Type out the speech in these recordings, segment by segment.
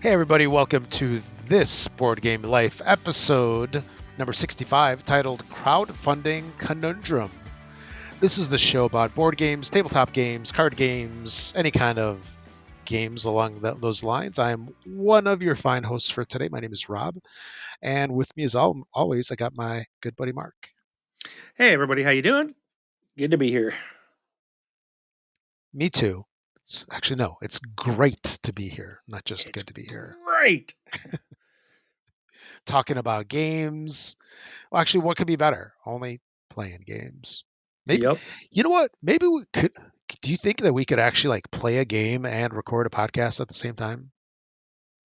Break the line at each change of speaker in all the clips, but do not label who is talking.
Hey, everybody, welcome to this Board Game Life episode number 65 titled Crowdfunding Conundrum. This is the show about board games, tabletop games, card games, any kind of games along those lines. I am one of your fine hosts for today. My name is Rob, and with me as always, I got my good buddy Mark.
Hey, everybody, how you doing? Good to be here.
Me too. It's great to be here, not just good to be here.
Great.
Talking about games. Well, actually, what could be better? Only playing games. Maybe.
Yep.
You know what? Maybe we could. Do you think that we could actually like play a game and record a podcast at the same time?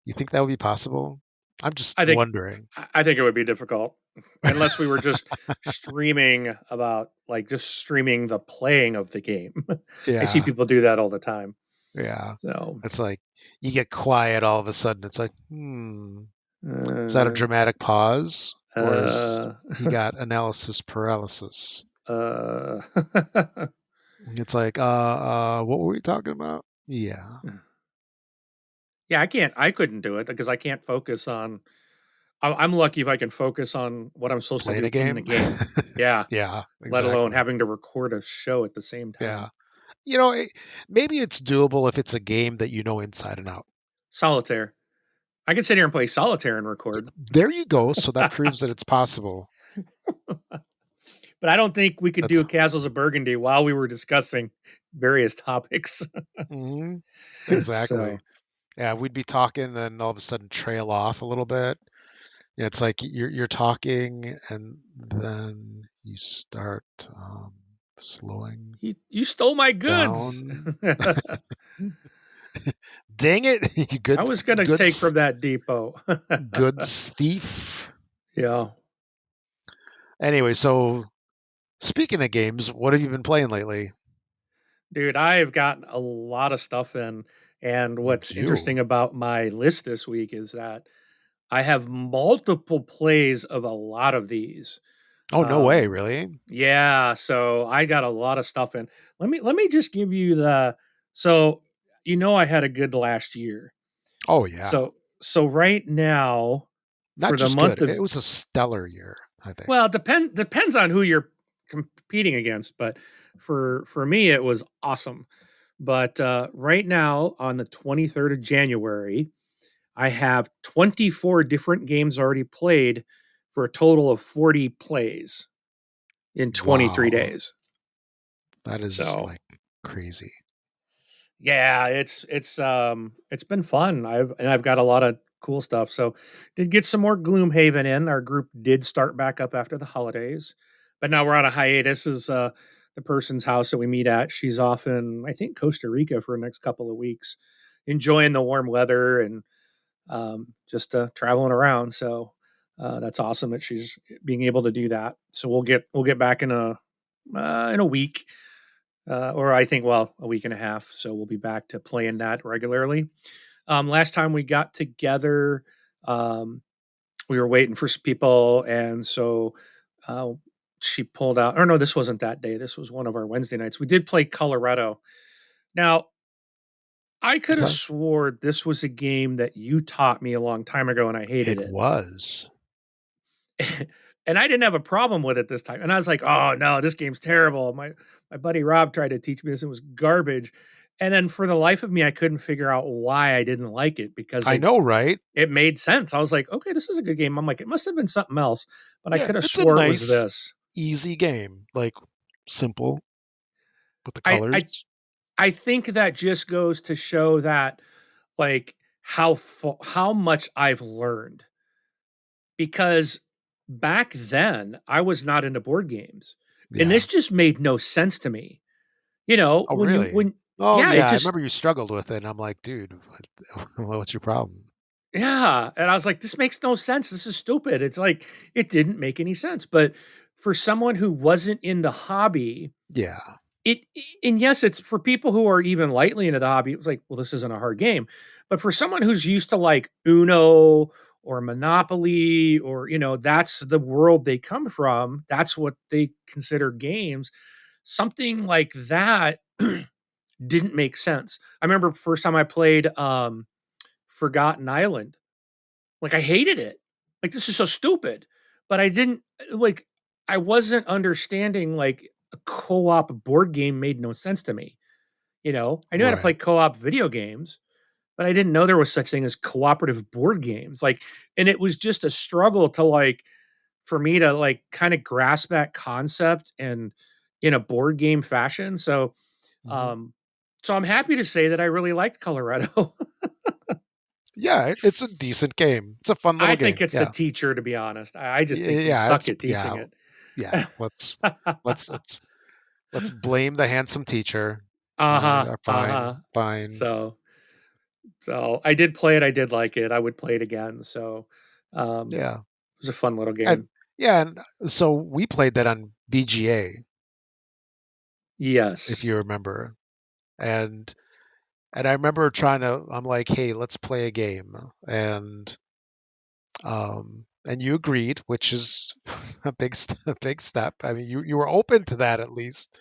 You think that would be possible? I'm just wondering.
I think it would be difficult unless we were just streaming the playing of the game.
Yeah.
I see people do that all the time.
Yeah.
So
it's like you get quiet all of a sudden. It's like, is that a dramatic pause? Or is he got analysis paralysis? It's like, what were we talking about? Yeah.
Yeah, I couldn't do it because I can't focus on. I'm lucky if I can focus on what I'm supposed to do in the game. Yeah.
Yeah. Exactly.
Let alone having to record a show at the same time.
Yeah. You know, maybe it's doable if it's a game that you know inside and out.
Solitaire. I can sit here and play solitaire and record.
There you go. So that proves that it's possible.
But I don't think we could do Castles of Burgundy while we were discussing various topics.
Mm-hmm. Exactly. So, yeah, we'd be talking, then all of a sudden trail off a little bit. It's like you're talking, and then you start slowing.
You stole my goods.
Dang it! You good.
I was going to take from that depot.
Goods thief.
Yeah.
Anyway, so speaking of games, what have you been playing lately?
Dude, I've gotten a lot of stuff in, and what's interesting about my list this week is that I have multiple plays of a lot of these.
Oh, no way, really?
Yeah, so I got a lot of stuff in. Let me just give you I had a good last year.
Oh yeah.
So right now,
not for just the month good. It was a stellar year, I think.
Well, depends on who you're competing against, but for me it was awesome. But right now on the 23rd of January, I have 24 different games already played for a total of 40 plays in 23 days.
That is like crazy.
Yeah, it's been fun. I've got a lot of cool stuff. So did get some more Gloomhaven in. Our group did start back up after the holidays, but now we're on a hiatus. Is the person's house that we meet at. She's off in, I think, Costa Rica for the next couple of weeks, enjoying the warm weather and just traveling around. So that's awesome that she's being able to do that. So we'll get back in a week. Or I think, a week and a half. So we'll be back to playing that regularly. Last time we got together, we were waiting for some people. And so she pulled out, or no, this wasn't that day. This was one of our Wednesday nights. We did play Coloretto. Now, I could have swore this was a game that you taught me a long time ago and I hated it.
It was.
And I didn't have a problem with it this time. And I was like, oh no, this game's terrible. My buddy Rob tried to teach me this. It was garbage. And then for the life of me, I couldn't figure out why I didn't like it because
I know, right?
It made sense. I was like, okay, this is a good game. I'm like, it must have been something else, but I could have swore it was this.
Easy game, like simple with the colors.
I think that just goes to show that like how much I've learned, because back then I was not into board games, and this just made no sense to me.
Oh, really? I remember you struggled with it, and I'm like, dude, what's your problem?
Yeah, and I was like, this makes no sense. This is stupid. It's like it didn't make any sense. But for someone who wasn't in the hobby, and yes, it's for people who are even lightly into the hobby. It was like, well, this isn't a hard game. But for someone who's used to like Uno or Monopoly, or that's the world they come from, that's what they consider games. Something like that didn't make sense. I remember first time I played Forgotten Island. Like I hated it. Like this is so stupid. But I didn't like I wasn't understanding like a co-op board game made no sense to me. I knew how to play
Right.
co-op video games, but I didn't know there was such thing as cooperative board games. Like, and it was just a struggle to like for me to like kind of grasp that concept and in a board game fashion.
Hmm.
Um, so I'm happy to say that I really like Coloretto.
Yeah, it's a decent game. It's a fun
I
little
think
game.
it's the
Yeah.
teacher, to be honest. I just think you
Yeah,
suck
it's
at teaching
yeah.
it.
Yeah. Let's let's let's blame the handsome teacher.
Uh-huh.
Fine,
Uh-huh.
fine.
So so I did play it, I did like it. I would play it again. So
Yeah.
it was a fun little
And
game.
yeah, and so we played that on BGA, if
Yes.
you remember. And I remember I'm like, "Hey, let's play a game." And you agreed, which is a big step. I mean, you were open to that at least.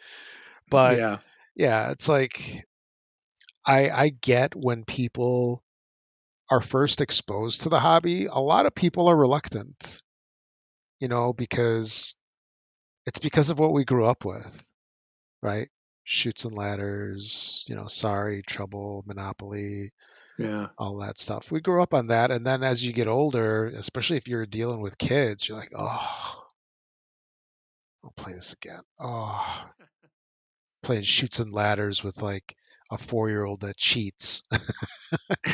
But
Yeah.
yeah, it's like I get when people are first exposed to the hobby, a lot of people are reluctant, because it's because of what we grew up with, right? Shoots and ladders, sorry, trouble, Monopoly,
Yeah.
all that stuff. We grew up on that. And then as you get older, especially if you're dealing with kids, you're like, oh, I'll play this again. Oh, playing shoots and ladders with like a 4-year-old that cheats.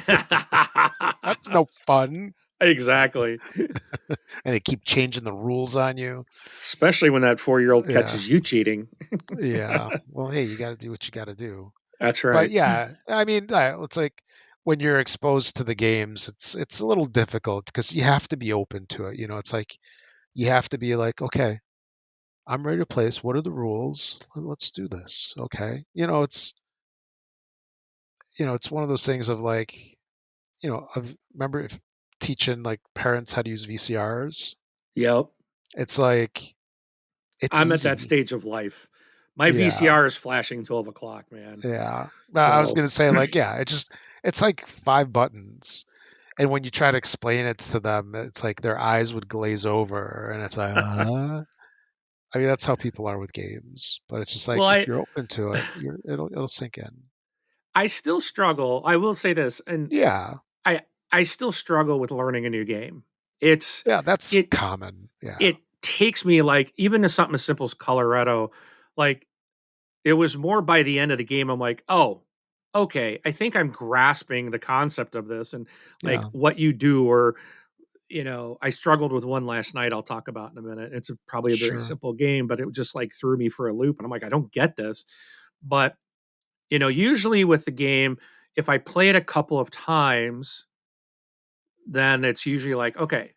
That's no fun.
Exactly.
And they keep changing the rules on you.
Especially when that 4-year-old
Yeah.
catches you cheating.
Yeah. Well, hey, you got to do what you got to do.
That's
But
right.
yeah, I mean, it's like when you're exposed to the games, it's a little difficult because you have to be open to it. It's like you have to be like, okay, I'm ready to play this. What are the rules? Let's do this. Okay. It's one of those things of like, I've remember if teaching like parents how to use VCRs.
Yep.
It's like it's
I'm at that
easy.
stage of life. My
Yeah.
VCR is flashing 12 o'clock, man.
Yeah. I was
So
gonna say like, yeah, it's like 5 buttons. And when you try to explain it to them, it's like their eyes would glaze over, and it's like, I mean, that's how people are with games. But it's just like
well,
if you're open to it, it'll sink in.
I still struggle. I will say this, and
Yeah,
I I still struggle with learning a new game. It's
yeah, that's
it
common. Yeah,
it takes me like even to something as simple as Coloretto, like it was more by the end of the game, I'm like, oh, okay, I think I'm grasping the concept of this and like
yeah,
what you do, or I struggled with one last night. I'll talk about in a minute. It's probably a very
sure.
simple game, but it just like threw me for a loop, and I'm like, I don't get this. But usually with the game, if I play it a couple of times, then it's usually like, okay,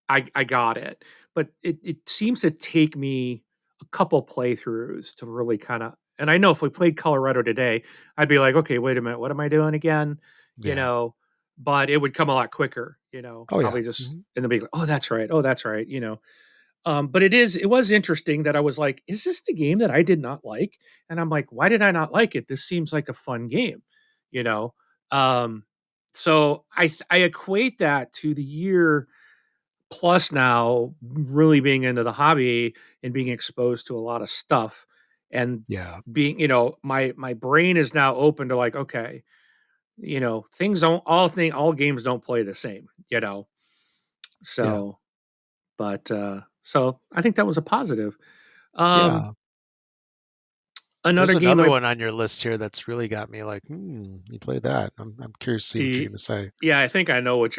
I got it. But it seems to take me a couple playthroughs to really kind of, and I know if we played Colorado today, I'd be like, okay, wait a minute, what am I doing again? You
Yeah.
know, but it would come a lot quicker,
Oh yeah.
probably just
Hmm.
in the big, oh, that's right. Oh, that's right. But it was interesting that I was like, is this the game that I did not like? And I'm like, why did I not like it? This seems like a fun game, you know? Um, so I equate that to the year plus now really being into the hobby and being exposed to a lot of stuff and
Yeah.
being, my brain is now open to like, okay, things don't all games don't play the same.
Yeah.
So, but so I think that was a positive. Um,
Yeah.
another
There's
game
another
I
one on your list here that's really got me like, you played that. I'm curious to see what you're
e-
gonna say
yeah, I think I know what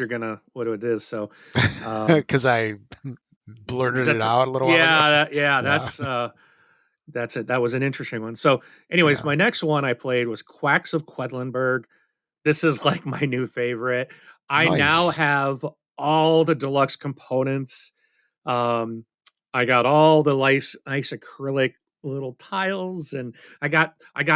it is. So, um,
because I
is
blurted
that
it out a little while ago.
yeah, yeah,
Yeah.
that's it. That was an interesting one. So, anyways,
Yeah.
my next one I played was Quacks of Quedlinburg. This is like my new favorite. I now
Nice.
have all the deluxe components. Um, I got all the nice acrylic little tiles, and I got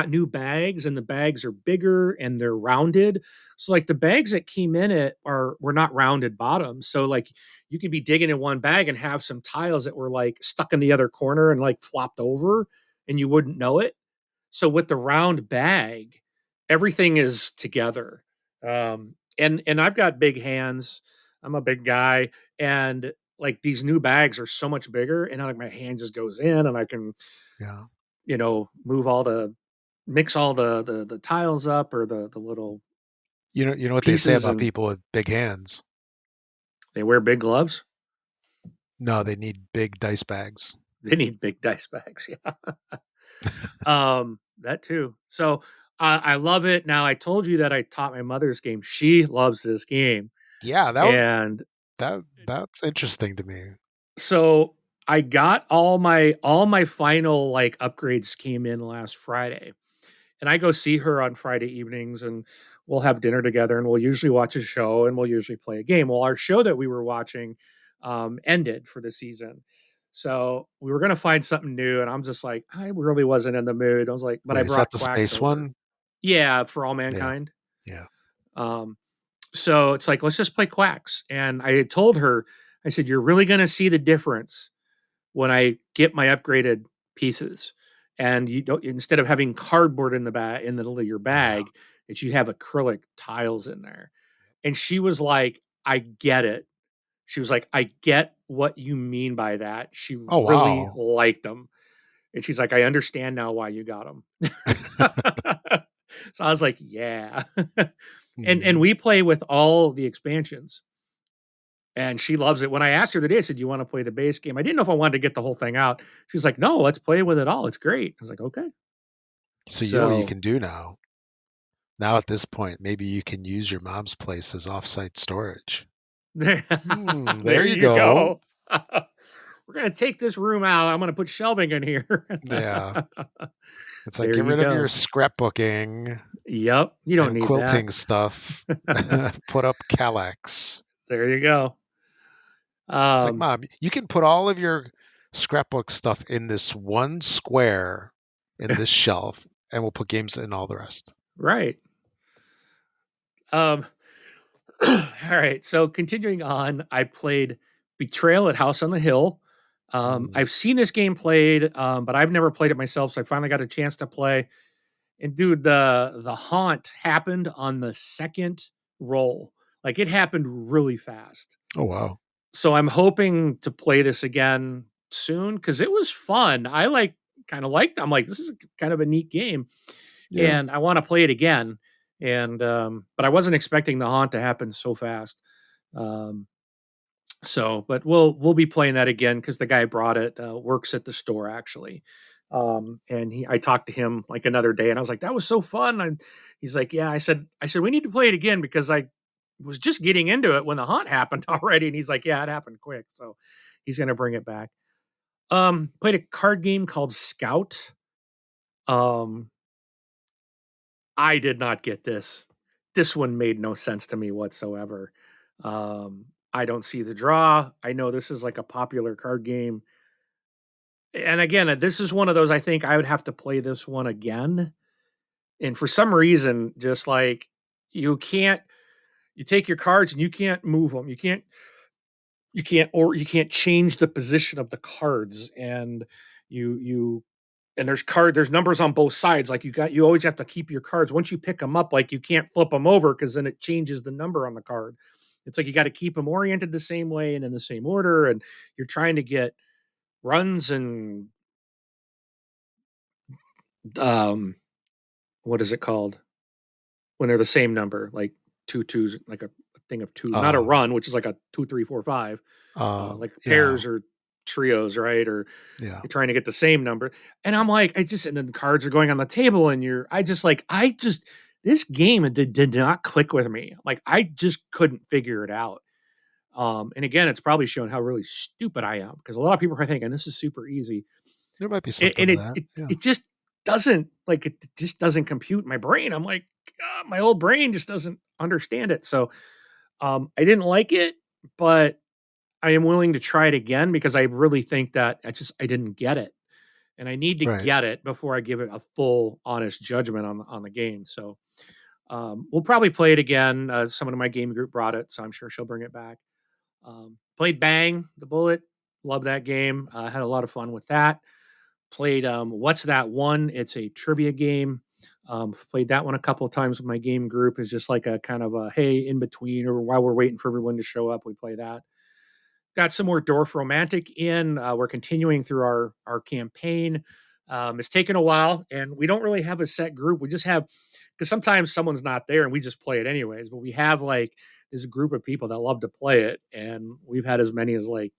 new bags, and the bags are bigger and they're rounded. So like the bags that came in it were not rounded bottoms. So like you could be digging in one bag and have some tiles that were like stuck in the other corner and like flopped over, and you wouldn't know it. So with the round bag, everything is together. and I've got big hands. I'm a big guy, and like these new bags are so much bigger, and like my hand just goes in, and I can,
Yeah.
move all mix all the tiles up or the little
You know what they say
pieces,
about
and
people with big hands?
they wear big gloves.
No, they need big dice bags.
They need big dice bags. Yeah. That too. So I love it. Now I told you that I taught my mother's game. She loves this game,
Yeah,
and
that's interesting to me.
so I got all my final like upgrades came in last Friday, and I go see her on Friday evenings, and we'll have dinner together, and we'll usually watch a show, and we'll usually play a game. Well, our show that we were watching ended for the season. So we were gonna find something new, and I'm just like, I really wasn't in the mood. I was like, but I
Wait, is that
brought
the
Quacks
space
over.
one?
Yeah, for all
Yeah,
mankind.
yeah.
Um, so it's like, let's just play Quacks. And I had told her, I said, you're really gonna see the difference when I get my upgraded pieces. And you don't, instead of having cardboard in the bag in the middle of your
Yeah.
bag, that you have acrylic tiles in there. And she was like, I get it. She was like, I get what you mean by that. She
Oh,
really
wow.
liked them. And she's like, I understand now why you got them. So I was like, yeah. And
Mhm.
we play with all the expansions. And she loves it. When I asked her today, I said, "Do you want to play the base game?" I didn't know if I wanted to get the whole thing out. She's like, "No, let's play with it all. It's great." I was like, "Okay."
So you know what you
So
can do now? Now at this point, maybe you can use your mom's place as offsite storage.
there,
There
there
you
you
go.
go. We're gonna take this room out. I'm gonna put shelving in here.
Yeah. It's like
There
get
you
rid of your
go.
scrapbooking
Yep, you don't
and
need that.
quilting stuff. Put up Kallax.
There you go.
It's like,
Um,
Mom, you can put all of your scrapbook stuff in this one square in this shelf, and we'll put games in all the rest.
right. Um, all right. So continuing on, I played Betrayal at House on the Hill.
Mm.
I've seen this game played, but I've never played it myself. So I finally got a chance to play. And dude, the haunt happened on the second roll. Like it happened really fast.
Oh, wow.
So I'm hoping to play this again soon because it was fun. I kind of liked. I'm like, this is kind of a neat game,
Yeah.
and I want to play it again. And but I wasn't expecting the haunt to happen so fast. Um, but we'll be playing that again because the guy brought it, works at the store actually. And I talked to him like another day, and I was like, that was so fun. And he's like, yeah. I said we need to play it again because I was just getting into it when the haunt happened already. And he's like, yeah, it happened quick. So he's gonna bring it back. Played a card game called Scout. Um, I did not get this. This one made no sense to me whatsoever. I don't see the draw. I know this is like a popular card game. And again, this is one of those I think I would have to play this one again. And for some reason, just like you can't you take your cards and you can't move them. You can't change the position of the cards, and you and there's numbers on both sides. Like you always have to keep your cards. Once you pick them up, like you can't flip them over because then it changes the number on the card. It's like you got to keep them oriented the same way and in the same order, and you're trying to get runs and um what is it called when they're the same number, like two twos, like a thing of two, not a
Um,
run, which is like a 2, 3, 4, 5, like
yeah.
pairs or trios, right? Or
Yeah.
you're trying to get the same number. And I'm like, and then the cards are going on the table, and this game did not click with me. Like, I just couldn't figure it out. And again, it's probably shown how really stupid I am because a lot of people are thinking this is super easy.
There might be
And
something to that. Yeah.
it just it just doesn't compute in my brain. I'm like, "God, my old brain just doesn't understand it." So I didn't like it, but I am willing to try it again because I really think that I didn't get it, and I need to
Right.
get it before I give it a full, honest judgment on the game. So we'll probably play it again. Someone in my game group brought it, so I'm sure she'll bring it back. Played Bang the Bullet. Love that game. Had a lot of fun with that. Played What's That One? It's a trivia game. Played that one a couple of times with my game group. Is just like a kind of a hey in between, or while we're waiting for everyone to show up, we play that. Got some more Dorfromantik in. We're continuing through our campaign. It's taken a while, and we don't really have a set group. We just have, because sometimes someone's not there and we just play it anyways. But we have like this group of people that love to play it, and we've had as many as like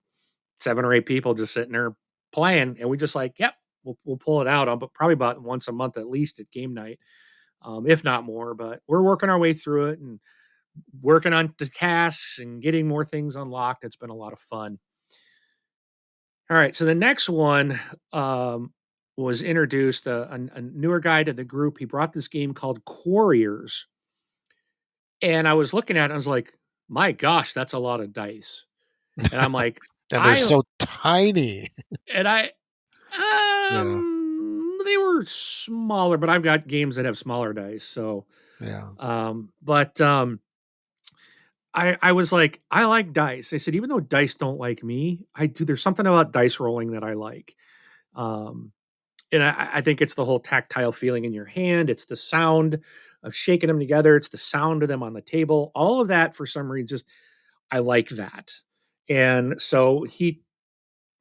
7 or 8 people just sitting there playing, and we just like, yep, we'll pull it out on, but probably about once a month at least at game night, if not more. But we're working our way through it and working on the tasks and getting more things unlocked. It's been a lot of fun. All right, so the next one was introduced a newer guy to the group. He brought this game called Quarriors, and I was looking at it, and I was like, "My gosh, that's a lot of dice." And I'm like,
And they're
"I
so tiny.
and I
Yeah.
they were smaller, but I've got games that have smaller dice, so
Yeah.
but I was like, I like dice. I said, even though dice don't like me, I do. There's something about dice rolling that I like. Um, and I think it's the whole tactile feeling in your hand. It's the sound of shaking them together. It's the sound of them on the table. All of that, for some reason, just I like that. And so he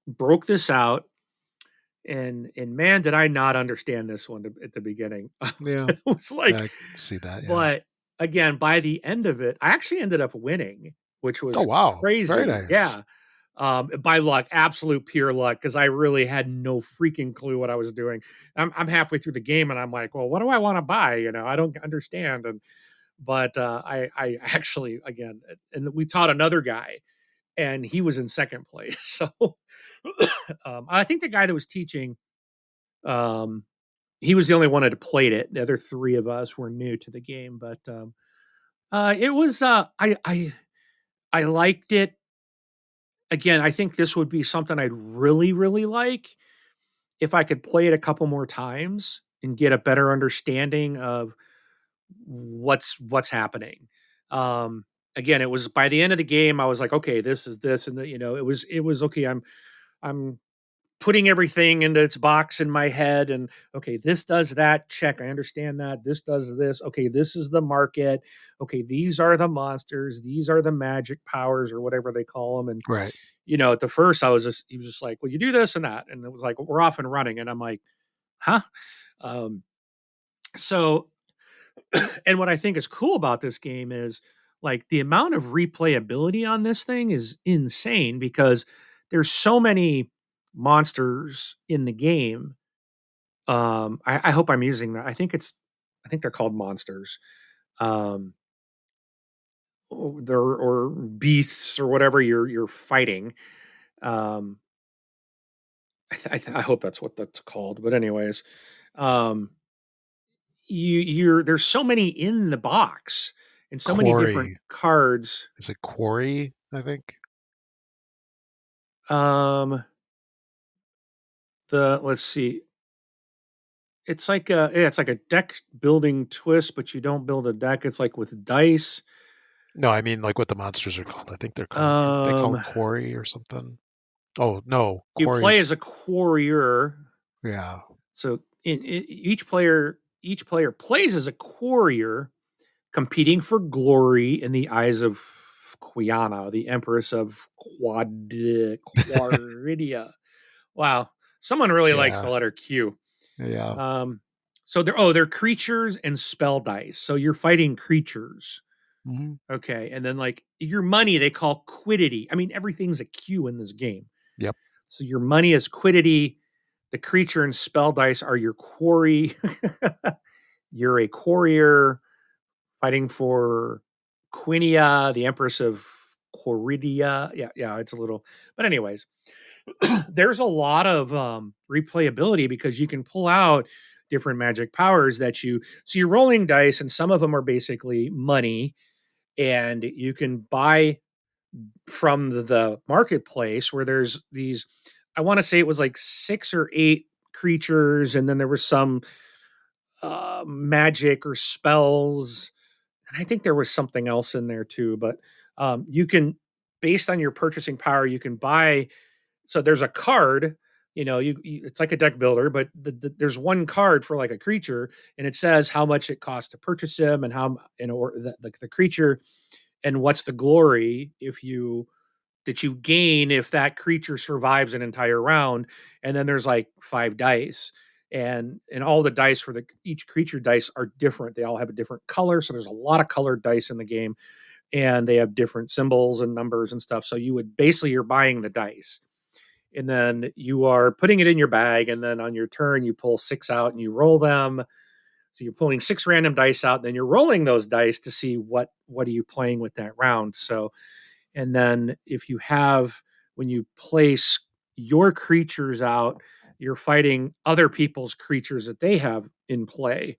broke this out, and man, did I not understand this one at the beginning.
Yeah.
It was
Yeah,
like,
I can see that. Yeah.
but again, by the end of it, I actually ended up winning, which
Oh,
was
wow. Very
crazy.
nice.
Yeah. By luck, absolute pure luck, because I really had no freaking clue what I was doing. I'm halfway through the game and I'm like, well, what do I want to buy? I don't understand. But I actually, again, and we taught another guy, and he was in second place. So I think the guy that was teaching, um, he was the only one that had played it. The other three of us were new to the game, but it was I liked it. Again, I think this would be something I'd really, really like if I could play it a couple more times and get a better understanding of what's happening. Um, Again, it was by the end of the game, I was like, okay, this is this, and it was okay. I'm putting everything into its box in my head, and okay, this does that, check, I understand that, this does this, okay, this is the market, okay, these are the monsters, these are the magic powers or whatever they call them. And
Right.
at the first he was just like, well, you do this and that, and it was like, we're off and running, and I'm like, huh. um so and what I think is cool about this game is like the amount of replayability on this thing is insane, because there's so many monsters in the game. I hope I'm using that. I think they're called monsters. Um, or beasts or whatever you're fighting. Um, I hope that's what that's called. But anyways, um, there's so many in the box and so many different
Quarry.
cards.
Is it Quarry, I think?
Um, let's see. It's like a deck building twist, but you don't build a deck. It's like with dice.
No, I mean like what the monsters are called. I think they call them
Um,
Quarry or something. Oh, no.
you play as
Quarry's
a quarrior.
yeah.
So each player plays as a quarrior, competing for glory in the eyes of Quiana, the Empress of Quaridia. Wow, someone really likes
Yeah.
the letter Q.
Yeah.
Um, so they're creatures and spell dice. So you're fighting creatures.
Mhm.
Okay, and then like your money they call quiddity. I mean, everything's a Q in this game.
Yep.
So your money is quiddity. The creature and spell dice are your quarry. You're a quarrier fighting for Quinia, the Empress of Quaridia. Yeah, yeah, it's a little. But anyways, there's a lot of replayability because you can pull out different magic powers that so you're rolling dice, and some of them are basically money, and you can buy from the marketplace where there's these. I want to say it was like 6 or 8 creatures, and then there was some magic or spells, and I think there was something else in there too. But you can, based on your purchasing power, you can buy. So there's a card it's like a deck builder, but there's one card for like a creature, and it says how much it costs to purchase him, and how or the creature, and what's the glory if you that you gain if that creature survives an entire round. And then there's like 5 dice, and all the dice for the each creature dice are different. They all have a different color, so there's a lot of colored dice in the game, and they have different symbols and numbers and stuff. So you're buying the dice, and then you are putting it in your bag, and then on your turn you pull 6 out and you roll them. So you're pulling 6 random dice out, and then you're rolling those dice to see what are you playing with that round. So, and then if you have, when you place your creatures out, you're fighting other people's creatures that they have in play.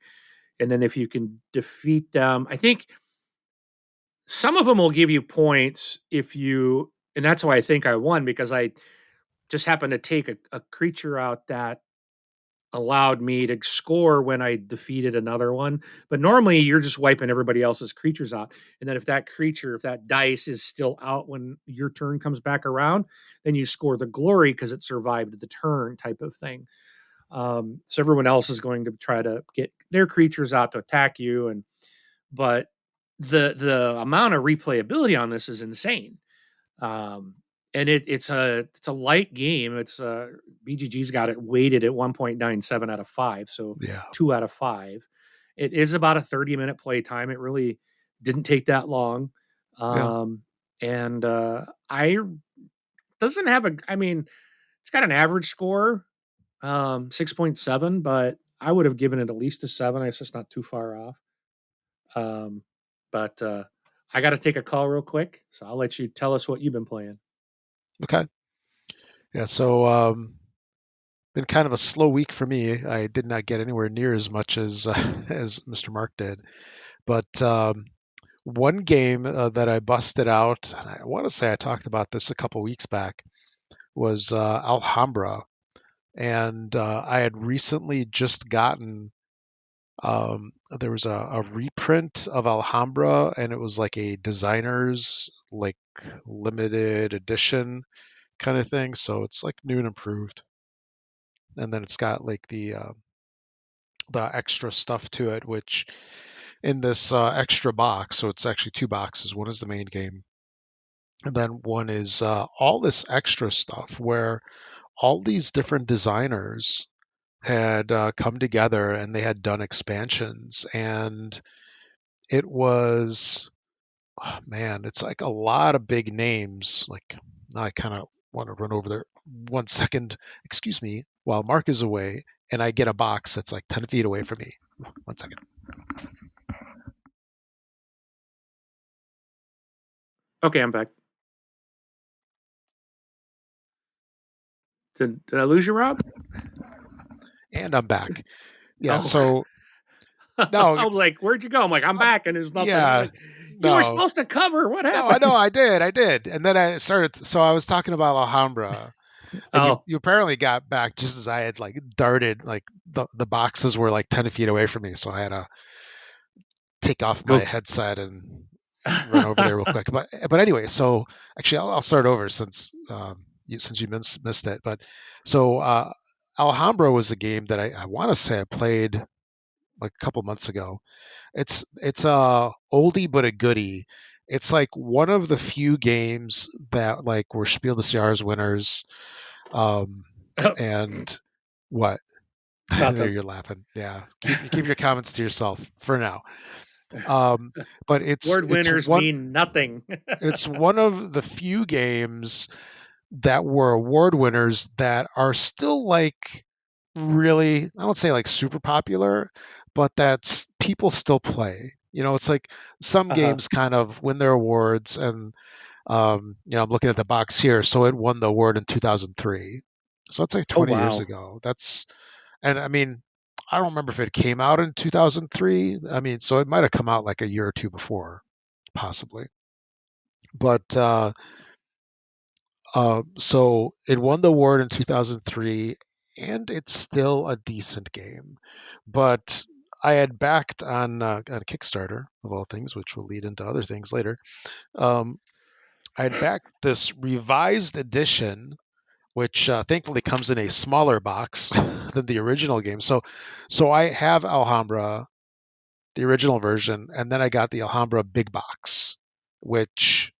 And then if you can defeat them, I think some of them will give you points if you, and that's why I think I won, because I just happened to take a creature out that allowed me to score when I defeated another one. But normally you're just wiping everybody else's creatures out. And then if that dice is still out when your turn comes back around, then you score the glory because it survived the turn, type of thing. So everyone else is going to try to get their creatures out to attack you. But the amount of replayability on this is insane. Um, and it's a light game. It's BGG's got it weighted at 1.97 out of 5, so
Yeah.
2 out of 5. It is about a 30-minute play time. It really didn't take that long.
Yeah.
And I doesn't have a, I mean, it's got an average score, 6.7, but I would have given it at least a 7. It's just not too far off. But I got to take a call real quick, so I'll let you tell us what you've been playing.
Okay. Yeah. So, been kind of a slow week for me. I did not get anywhere near as much as as Mr. Mark did. But one game that I busted out, and I want to say I talked about this a couple weeks back, was Alhambra, and I had recently just gotten. There was a reprint of Alhambra, and it was like a designer's like limited edition kind of thing. So it's like new and improved, and then it's got like the extra stuff to it, which in this extra box, so it's actually 2 boxes. One is the main game, and then one is all this extra stuff where all these different designers had come together and they had done expansions, and it was, oh man, it's like a lot of big names. Like, now I kind of want to run over there. 1 second, excuse me, while Mark is away, and I get a box that's like 10 feet away from me. 1 second.
Okay, I'm back. Did I lose you, Rob?
And I'm back. Yeah,
Oh,
so no,
I was
it's
like, "Where'd you go?" I'm like, "I'm back," and there's nothing. I'm
yeah,
like, "You were
no,
supposed to cover. What
no, I know,
happened?"
I did, and then I started. So I was talking about Alhambra, and you
Oh,
you apparently got back just as I had like darted. Like the boxes were like 10 feet away from me, so I had to take off my
go.
headset and run over there real quick. But anyway, so actually I'll start over since you missed it. But so Alhambra was a game that I want to say I played like a couple months ago. It's a oldie but a goodie. It's like one of the few games that like were Spiel des Jahres winners. Um, and what? There,
Nothing.
you're laughing. Yeah, keep your comments to yourself for now. Um, but it's
Word
it's
winners
one
mean nothing.
it's one of the few games that were award winners that are still like really, I don't say like super popular, but that's people still play. It's like some
Uh-huh.
games kind of win their awards, and I'm looking at the box here, so it won the award in 2003. So it's like
Oh
20 years
wow.
ago. And I mean, I don't remember if it came out in 2003. I mean, so it might have come out like a year or two before, possibly. But so it won the award in 2003, and it's still a decent game. But I had backed on Kickstarter, of all things, which will lead into other things later. I had backed this revised edition which thankfully comes in a smaller box than the original game. So I have Alhambra, the original version, and then I got the Alhambra big box, which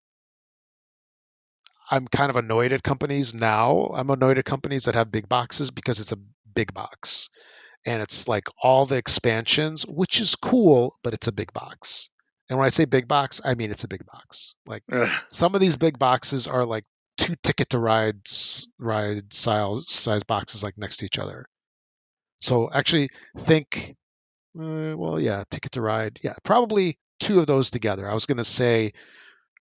I'm kind of annoyed at companies now. I'm annoyed at companies that have big boxes because it's a big box and it's like all the expansions, which is cool, but it's a big box. And when I say big box, I mean it's a big box. Like
Ugh.
some of these big boxes are like two ticket to ride size boxes like next to each other. So actually think, well, yeah, ticket to ride, yeah, probably two of those together. I was going to say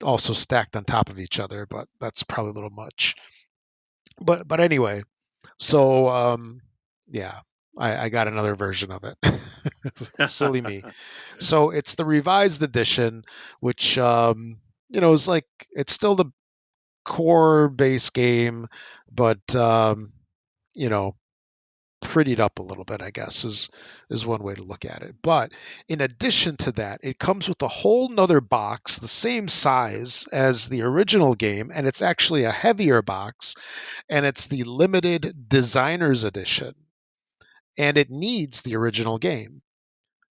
also stacked on top of each other, but that's probably a little much. But anyway, so yeah, I got another version of it. Silly me. So it's the revised edition, which is like it's still the core base game, but you know, prettied up a little bit, I guess, is one way to look at it. But in addition to that, it comes with a whole nother box, the same size as the original game, and it's actually a heavier box, and it's the limited designers edition. And it needs the original game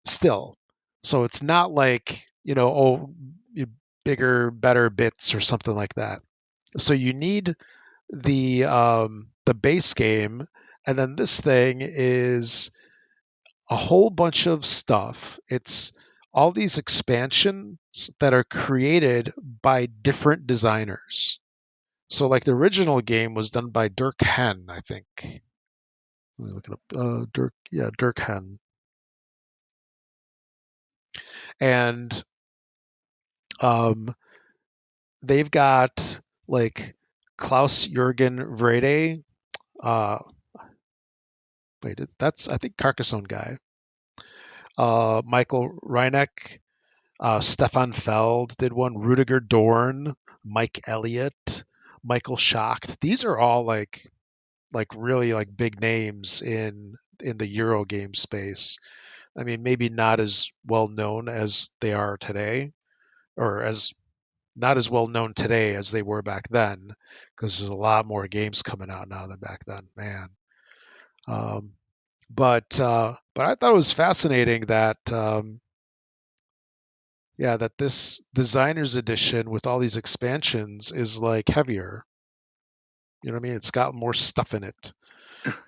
still. So it's not like, bigger, better bits or something like that. So you need the base game, and then this thing is a whole bunch of stuff. It's all these expansions that are created by different designers. So like the original game was done by Dirk Hen, I think. Let me look it up. Dirk Hen. And um, they've got like Klaus Jürgen Vrede. Uh, wait, that's I think Carcassonne guy. Michael Reineck, Stefan Feld did one. Rudiger Dorn, Mike Elliott, Michael Schacht. These are all like really like big names in the Euro game space. I mean, maybe not as well known as they are today, or as not as well known today as they were back then, because there's a lot more games coming out now than back then, man. Um, but I thought it was fascinating that yeah, that this designer's edition with all these expansions is like heavier. You know what I mean? It's got more stuff in it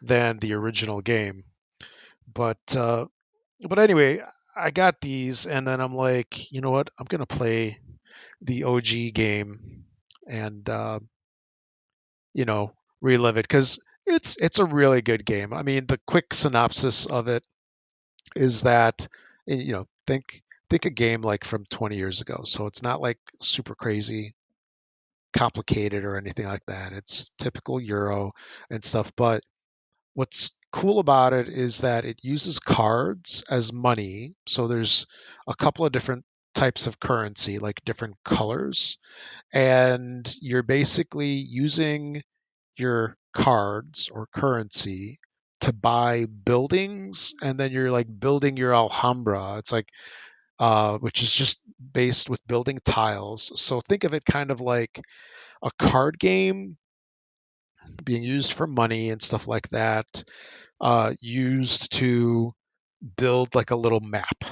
than the original game. But but anyway, I got these, and then I'm like, you know what? I'm gonna play the OG game and relive it because it's a really good game. I mean, the quick synopsis of it is that think a game like from 20 years ago. So it's not like super crazy complicated or anything like that. It's typical Euro and stuff. But what's cool about it is that it uses cards as money. So there's a couple of different types of currency, like different colors. And you're basically using your cards or currency to buy buildings, and then you're like building your Alhambra. It's like which is just based with building tiles. So think of it kind of like a card game being used for money and stuff like that, used to build like a little map,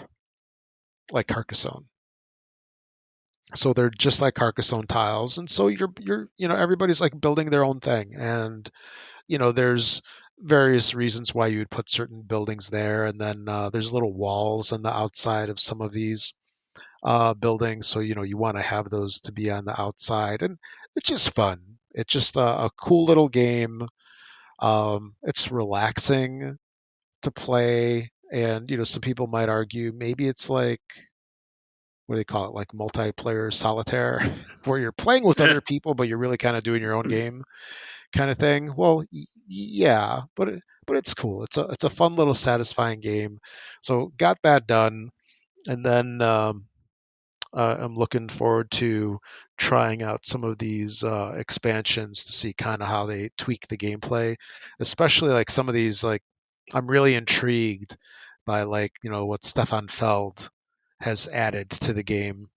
like Carcassonne. So they're just like Carcassonne tiles, and so you're everybody's like building their own thing, and there's various reasons why you would put certain buildings there, and then there's little walls on the outside of some of these buildings, so you want to have those to be on the outside, and it's just fun. It's just a cool little game. It's relaxing to play, and some people might argue maybe it's like what do they call it, like multiplayer solitaire, where you're playing with other people, but you're really kind of doing your own game kind of thing. Well, yeah, but it's cool. It's a fun little satisfying game. So got that done, and then I'm looking forward to trying out some of these expansions to see kind of how they tweak the gameplay, especially like some of these. Like, I'm really intrigued by like what Stefan Feld has added to the game.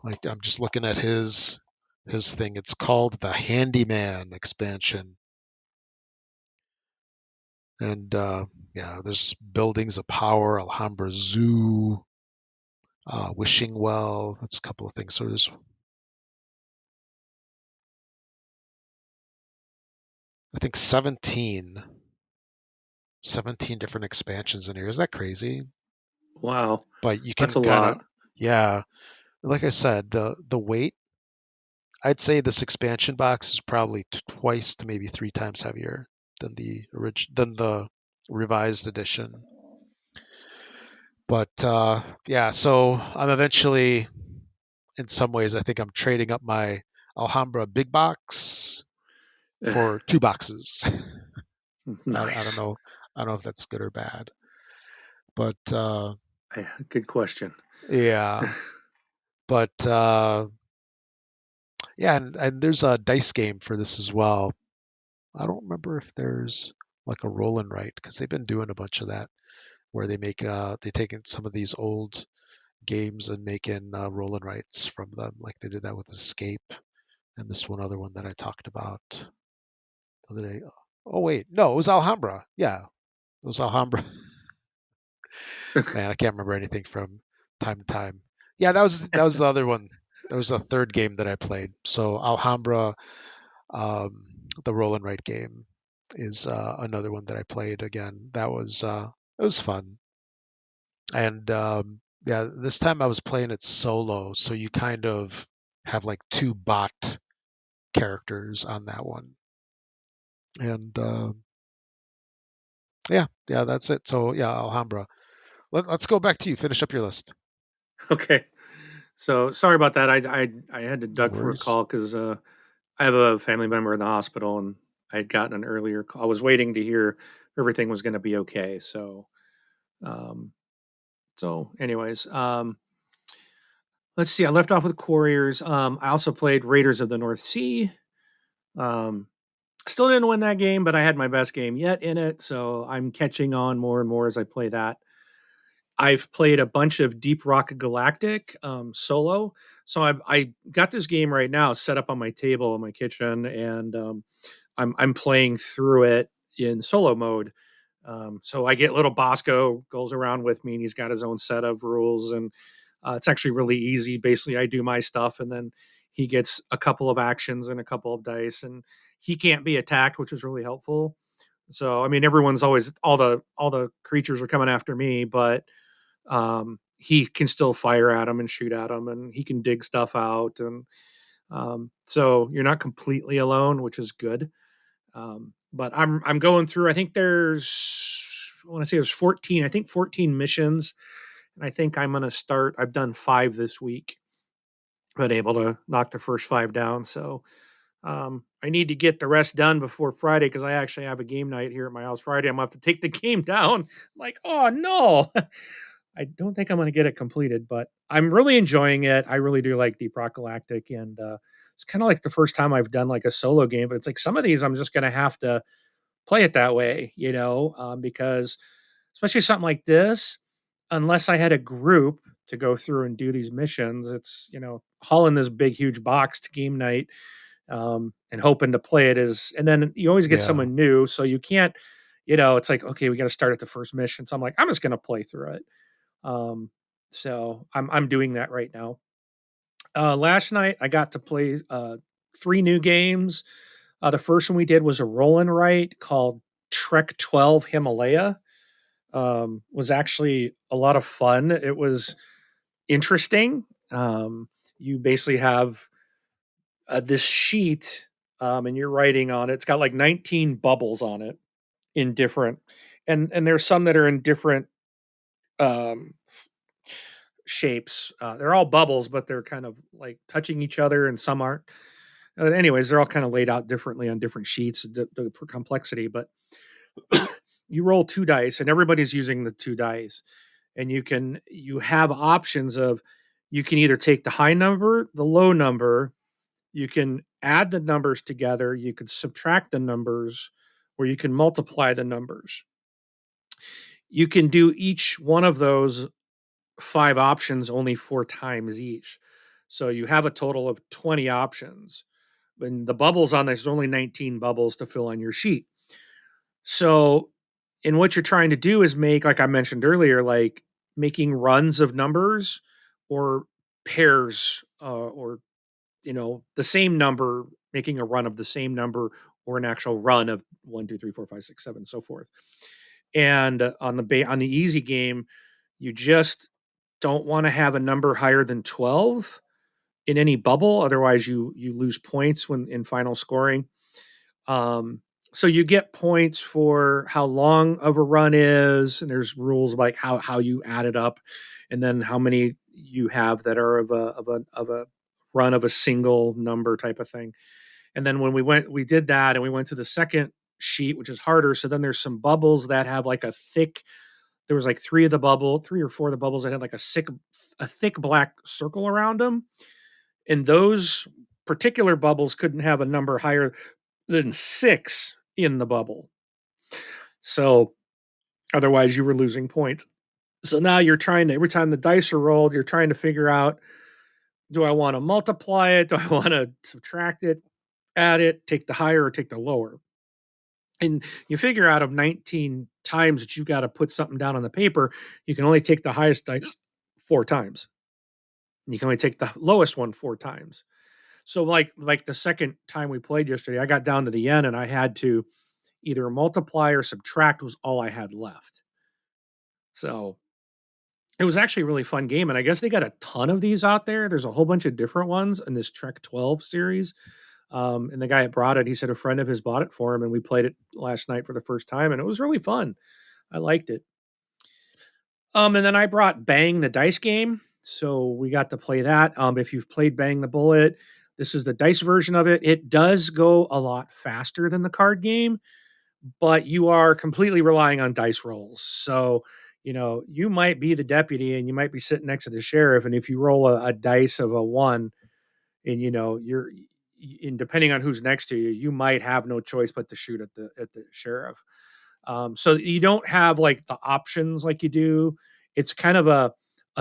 Like, I'm just looking at his thing. It's called the Handyman expansion. And yeah, there's buildings of power, Alhambra Zoo, Wishing Well. That's a couple of things. So there's, I think, 17 different expansions in here. Is that crazy?
Wow,
But you
that's
can
a
kind of,
lot.
yeah, like I said, the weight. I'd say this expansion box is probably twice to maybe three times heavier than the revised edition. But yeah, so I'm eventually, in some ways, I think I'm trading up my Alhambra big box for two boxes. I don't
Nice.
know. I don't know if that's good or bad, but
Good question.
yeah, but yeah, and there's a dice game for this as well. I don't remember if there's like a roll and write because they've been doing a bunch of that where they taken some of these old games and making roll and writes from them, like they did that with Escape and this one other one that I talked about the other day. Oh wait, no, it was Alhambra. Yeah, it was Alhambra. Man, I can't remember anything from time to time. Yeah, that was the other one. That was the third game that I played. So Alhambra, um, the roll and write game, is another one that I played again. That was it was fun. And yeah, this time I was playing it solo, so you kind of have like two bot characters on that one. And yeah, yeah, that's it. So yeah, Alhambra. Let's go back to you. Finish up your list.
Okay. So sorry about that. I had to
No
duck for a
worries.
call because I have a family member in the hospital, and I had gotten an earlier call. I was waiting to hear everything was going to be okay. Um, anyways, let's see. I left off with Quarriors. I also played Raiders of the North Sea. Um, Still didn't win that game, but I had my best game yet in it, so I'm catching on more and more as I play that. I've played a bunch of Deep Rock Galactic solo. So I got this game right now set up on my table in my kitchen, and I'm playing through it in solo mode. So I get little Bosco goes around with me, and he's got his own set of rules, and it's actually really easy. Basically, I do my stuff, and then he gets a couple of actions and a couple of dice, and he can't be attacked, which is really helpful. So I mean, everyone's always all the creatures are coming after me, but he can still fire at them and shoot at them, and he can dig stuff out, and so you're not completely alone, which is good. But I'm going through. I think there's I want to say there's 14. I think 14 missions, and I think I'm gonna start. I've done 5 this week, been able to knock the first 5 down. So I need to get the rest done before Friday because I actually have a game night here at my house Friday. I'm gonna have to take the game down. I'm like, oh no, I don't think I'm going to get it completed, but I'm really enjoying it. I really do like Deep Rock Galactic, and it's kind of like the first time I've done like a solo game. But it's like some of these I'm just going to have to play it that way, because especially something like this, unless I had a group to go through and do these missions, it's hauling this big huge box to game night and hoping to play it is, and then you always get
Yeah,
someone new, so you can't. It's like okay, we got to start at the first mission. So I'm like, I'm just going to play through it. um, so I'm doing that right now. Last night I got to play 3 new games. The first one we did was a roll and write called Trek 12 Himalaya. Was actually a lot of fun. It was interesting. You basically have this sheet, and you're writing on it. It's got like 19 bubbles on it in different, and there's some that are in different um, shapes. They're all bubbles, but they're kind of like touching each other, and some aren't. Anyways, they're all kind of laid out differently on different sheets, for complexity. But you roll 2 dice, and everybody's using the 2 dice, and you have options of you can either take the high number, the low number, you can add the numbers together, you could subtract the numbers, or you can multiply the numbers. You can do each one of those 5 options only 4 times each. So you have a total of 20 options. And the bubbles on there's only 19 bubbles to fill on your sheet. So And what you're trying to do is make, like I mentioned earlier, like making runs of numbers or pairs, or the same number, making a run of the same number, or an actual run of 1, 2, 3, 4, 5, 6, 7, so forth. And on the easy game, you just don't want to have a number higher than 12 in any bubble, otherwise you lose points when in final scoring. Um, so you get points for how long of a run is, and there's rules like how you add it up, and then how many you have that are of a run of a single number type of thing. And then when we did that, and we went to the second sheet, which is harder. So then there's some bubbles that have like a thick. There was like three or four of the bubbles that had like a thick black circle around them, and those particular bubbles couldn't have a number higher than 6 in the bubble. So otherwise you were losing points. So now you're trying to, every time the dice are rolled, you're trying to figure out, do I want to multiply it? Do I want to subtract it, add it, take the higher or take the lower? And you figure out of 19 times that you got to put something down on the paper, you can only take the highest dice 4 times. And you can only take the lowest one 4 times. So like the second time we played yesterday, I got down to the end and I had to either multiply or subtract was all I had left. So it was actually a really fun game. And I guess they got a ton of these out there. There's a whole bunch of different ones in this Trek 12 series. And the guy that brought it, he said a friend of his bought it for him, and we played it last night for the first time, and it was really fun. I liked it. And then I brought Bang the dice game, so we got to play that. If you've played Bang the Bullet, this is the dice version of it. It does go a lot faster than the card game, but you are completely relying on dice rolls. So, you might be the deputy and you might be sitting next to the sheriff. And if you roll a dice of a 1, and you're, and depending on who's next to you, you might have no choice but to shoot at the sheriff. So you don't have like the options like you do. It's kind of a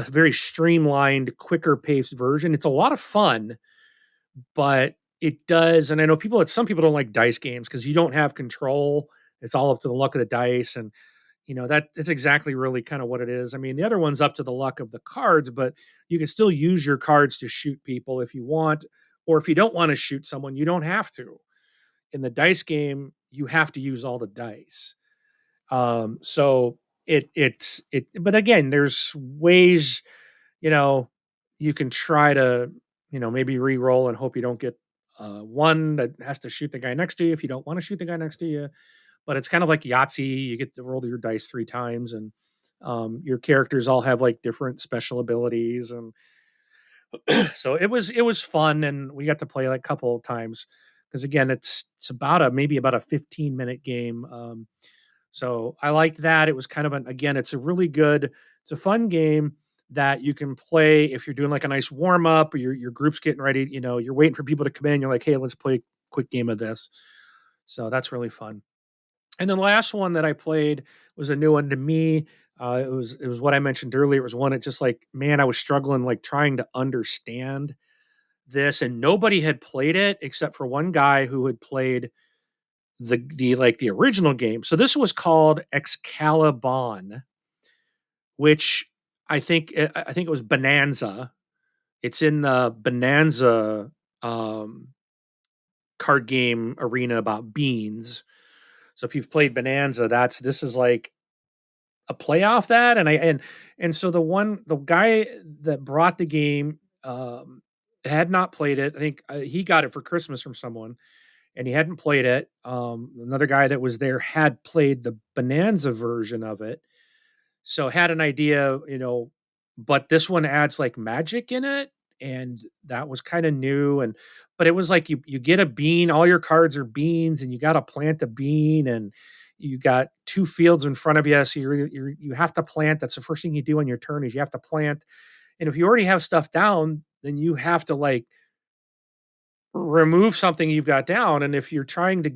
very streamlined, quicker paced version. It's a lot of fun, but it does. And I know some people don't like dice games because you don't have control. It's all up to the luck of the dice. And that's exactly really kind of what it is. I mean, the other one's up to the luck of the cards, but you can still use your cards to shoot people if you want, or if you don't want to shoot someone, you don't have to. In the dice game, you have to use all the dice. So but again, there's ways, you know, you can try to, maybe re-roll and hope you don't get one that has to shoot the guy next to you if you don't want to shoot the guy next to you. But it's kind of like Yahtzee. You get to roll your dice 3 times, and your characters all have like different special abilities, and so it was fun, and we got to play like a couple of times because again, it's maybe about a 15-minute game. So I liked that. It was kind of again, it's a fun game that you can play if you're doing like a nice warm up, or your group's getting ready. You're waiting for people to come in. You're like, hey, let's play a quick game of this. So that's really fun. And then the last one that I played was a new one to me. It was what I mentioned earlier. It was one that just like, man, I was struggling like trying to understand this, and nobody had played it except for one guy who had played the original game. So this was called Excalibohn, which I think it was Bonanza. It's in the Bonanza um, card game arena about beans. So if you've played Bonanza, this is like a play off that. And so the guy that brought the game had not played it. I think he got it for Christmas from someone, and he hadn't played it. Another guy that was there had played the Bonanza version of it, so had an idea, but this one adds like magic in it, and that was kind of new. And but it was like you get a bean, all your cards are beans, and you got to plant a bean, and you got 2 fields in front of you, so you have to plant. That's the first thing you do on your turn is you have to plant. And if you already have stuff down, then you have to like remove something you've got down. And if you're trying to,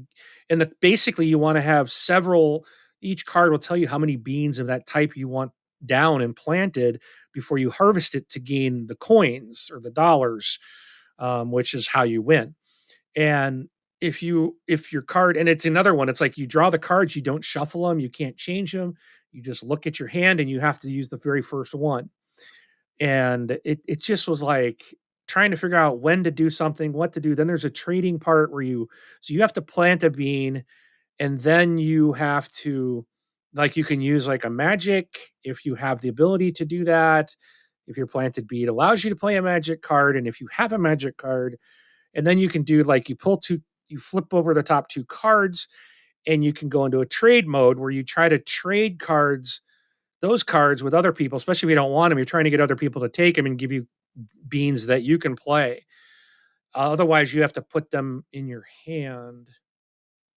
basically you want to have several, each card will tell you how many beans of that type you want down and planted before you harvest it to gain the coins or the dollars, which is how you win. And if your card, and it's another one, it's like you draw the cards, you don't shuffle them, you can't change them, you just look at your hand and you have to use the very first one. And it just was like trying to figure out when to do something, what to do. Then there's a trading part where you have to plant a bean, and then you have to, like, you can use like a magic if you have the ability to do that. If your planted bean allows you to play a magic card, and if you have a magic card, and then you can do like you flip over the top two cards, and you can go into a trade mode where you try to trade those cards with other people, especially if you don't want them. You're trying to get other people to take them and give you beans that you can play. Otherwise, you have to put them in your hand.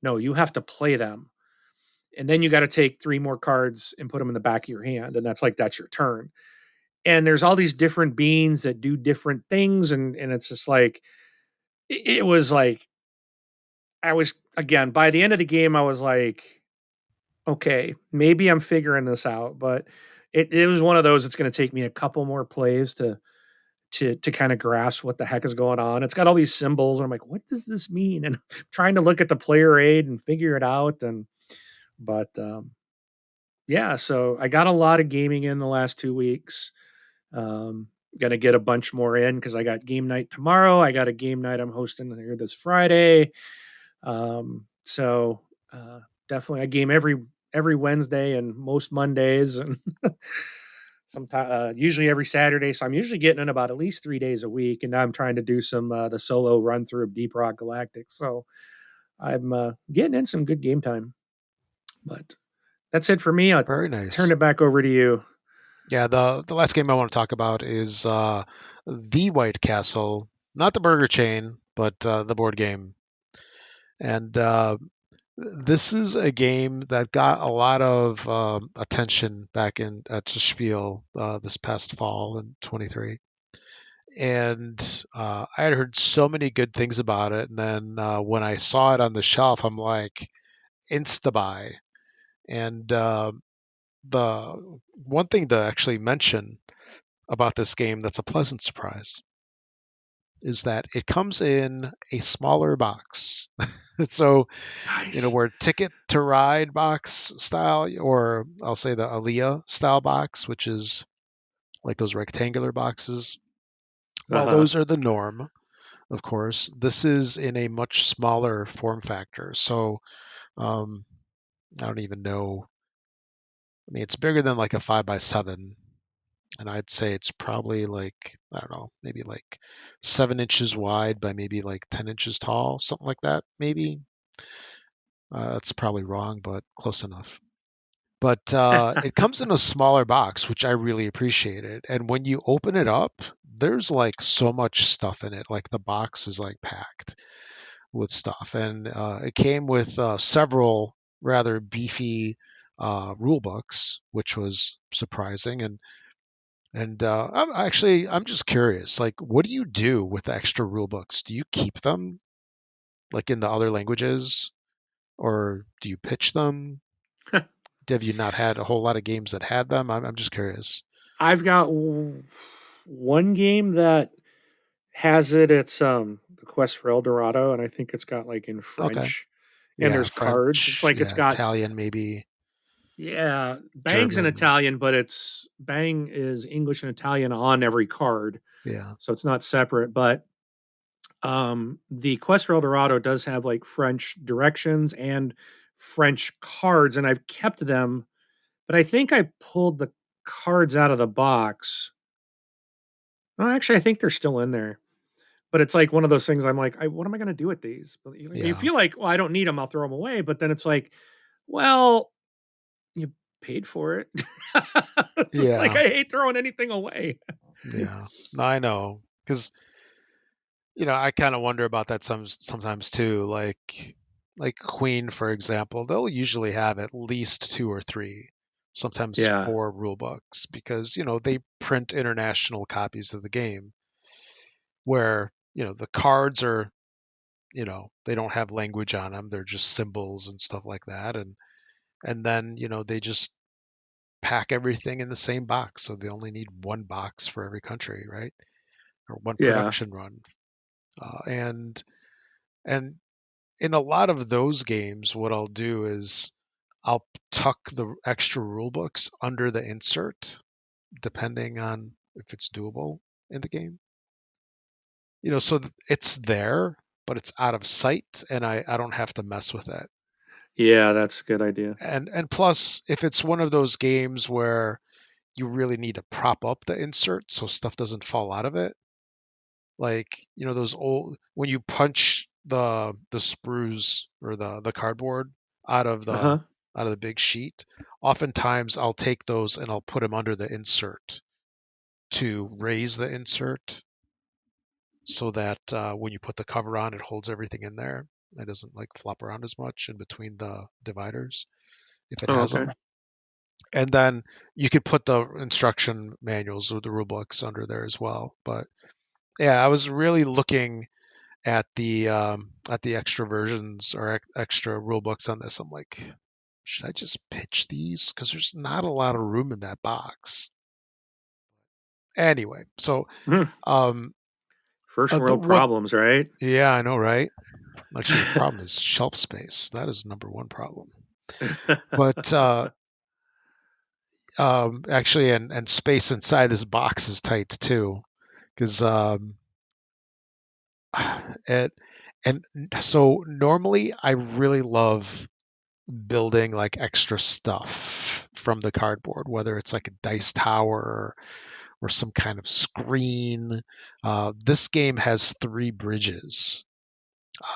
No, you have to play them. And then you got to take three more cards and put them in the back of your hand. And that's your turn. And there's all these different beans that do different things. And it's just like, it was like, I was, again, by the end of the game, I was like, okay, maybe I'm figuring this out. But it was one of those, it's going to take me a couple more plays to kind of grasp what the heck is going on. It's got all these symbols, and I'm like, what does this mean? And I'm trying to look at the player aid and figure it out. But yeah, so I got a lot of gaming in the last 2 weeks. Gonna get a bunch more in because I got game night tomorrow. I got a game night I'm hosting here this Friday. So definitely I game every Wednesday and most Mondays, and sometimes usually every Saturday. So I'm usually getting in about at least 3 days a week, and now I'm trying to do some the solo run through of Deep Rock Galactic. So I'm getting in some good game time. But that's it for me. I'll
Very
turn
nice.
it back over to you.
Yeah, the last game I want to talk about is the White Castle, not the burger chain, but the board game. And this is a game that got a lot of attention back in at the Spiel this past fall in 23. And I had heard so many good things about it. And then when I saw it on the shelf, I'm like, insta buy. And the one thing to actually mention about this game that's a pleasant surprise is that it comes in a smaller box. So,
Nice.
where Ticket to Ride box style, or I'll say the Aliyah style box, which is like those rectangular boxes,
Uh
well,
huh.
those are the norm, of course. This is in a much smaller form factor. So, um, I don't even know. I mean, it's bigger than like a 5x7, and I'd say it's probably like, I don't know, maybe like 7 inches wide by maybe like 10 inches tall, something like that. Maybe that's probably wrong, but close enough. But it comes in a smaller box, which I really appreciated. And when you open it up, there's like so much stuff in it. Like the box is like packed with stuff, and it came with several rather beefy rule books, which was surprising. And I'm just curious, like, what do you do with the extra rule books? Do you keep them like in the other languages, or do you pitch them? Have you not had a whole lot of games that had them? I'm just curious.
I've got one game that has it. It's the Quest for El Dorado, and I think it's got like in
Okay.
French, and
Yeah,
there's cards. It's
French,
like it's
yeah,
got,
Italian, maybe
yeah, Bang's in
German.
Italian, but it's Bang is English and Italian on every card,
Yeah.
so it's not separate. But the Quest for El Dorado does have like French directions and French cards, and I've kept them. But I think I pulled the cards out of the box. Well, actually, I think they're still in there. But it's like one of those things. I'm like, what am I going to do with these? But you
Yeah.
feel like, well, I don't need them. I'll throw them away. But then it's like, well, you paid for it. It's like
Yeah.
I hate throwing anything away.
Yeah. No, I know. Because, I kind of wonder about that sometimes too. Like Queen, for example, they'll usually have at least two or three, sometimes
Yeah,
four rule books because, they print international copies of the game where, the cards are, they don't have language on them. They're just symbols and stuff like that. And then, they just pack everything in the same box. So they only need one box for every country, right? Or one
yeah.
production run. And in a lot of those games, what I'll do is I'll tuck the extra rule books under the insert, depending on if it's doable in the game. So it's there, but it's out of sight, and I don't have to mess with it.
Yeah, that's a good idea.
And plus, if it's one of those games where you really need to prop up the insert so stuff doesn't fall out of it, like those old when you punch the sprues or the cardboard out of
Uh
the
huh.
out of the big sheet, oftentimes I'll take those and I'll put them under the insert to raise the insert so that when you put the cover on, it holds everything in there. It doesn't like flop around as much in between the dividers if it
Oh,
has
okay.
them. And then you could put the instruction manuals or the rule books under there as well. But yeah, I was really looking at the extra versions or extra rule books on this. I'm like, should I just pitch these? Because there's not a lot of room in that box. Anyway, so
Hmm.
um,
First
the
world
what?
problems, right?
Yeah, I know, right? Actually, the problem is shelf space. That is number one problem. But actually, and space inside this box is tight too, because it and so normally I really love building like extra stuff from the cardboard, whether it's like a dice tower or some kind of screen. This game has three bridges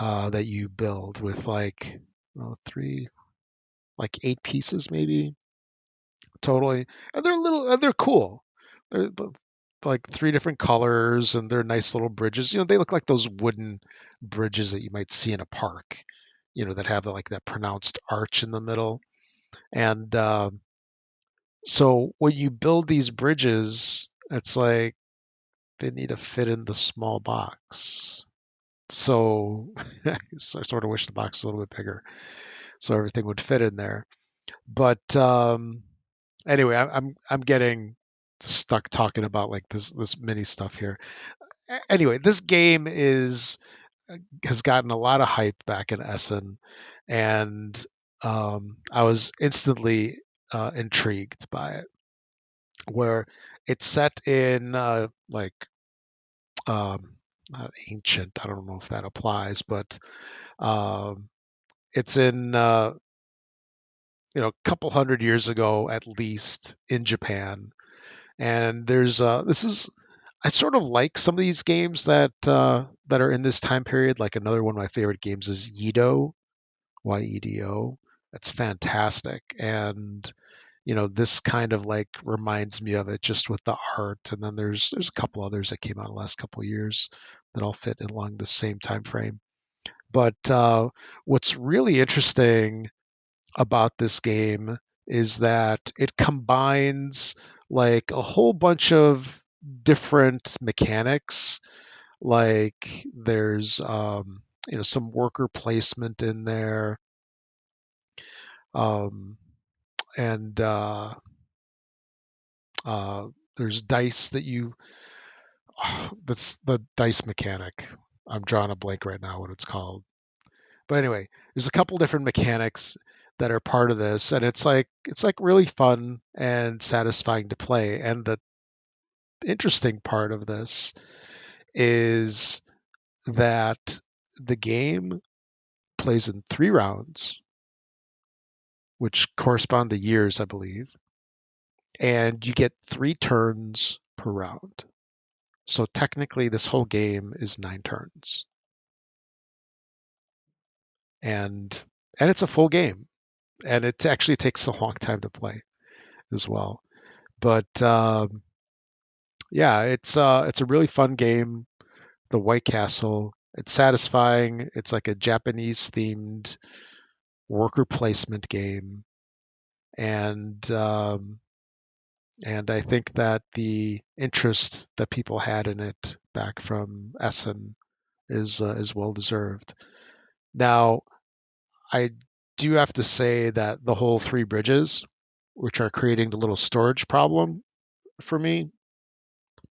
that you build with like three, like eight pieces maybe totally, and they're little, and they're cool. They're like three different colors, and they're nice little bridges. They look like those wooden bridges that you might see in a park. That have like that pronounced arch in the middle. And so when you build these bridges, it's like they need to fit in the small box. So, so I sort of wish the box was a little bit bigger, so everything would fit in there. But anyway, I'm getting stuck talking about like this mini stuff here. Anyway, this game is has gotten a lot of hype back in Essen, and I was instantly intrigued by it. Where it's set in like not ancient. I don't know if that applies, but um, it's in a couple hundred years ago at least in Japan. And there's this is I sort of like some of these games that are in this time period. Like another one of my favorite games is Yedo, Yedo. That's fantastic. And this kind of like reminds me of it just with the art. And then there's a couple others that came out in the last couple of years that all fit along the same time frame. But what's really interesting about this game is that it combines like a whole bunch of different mechanics. Like there's some worker placement in there, um, and uh, there's dice that you that's the dice mechanic. I'm drawing a blank right now what it's called. But anyway, there's a couple different mechanics that are part of this, and it's like really fun and satisfying to play. And the interesting part of this is that the game plays in 3 rounds, which correspond to years, I believe, and you get 3 turns per round. So technically, this whole game is 9 turns, and and it's a full game, and it actually takes a long time to play as well. But yeah, it's a really fun game. The White Castle. It's satisfying. It's like a Japanese themed worker placement game, and I think that the interest that people had in it back from Essen is well deserved. Now, I do have to say that the whole three bridges, which are creating the little storage problem for me,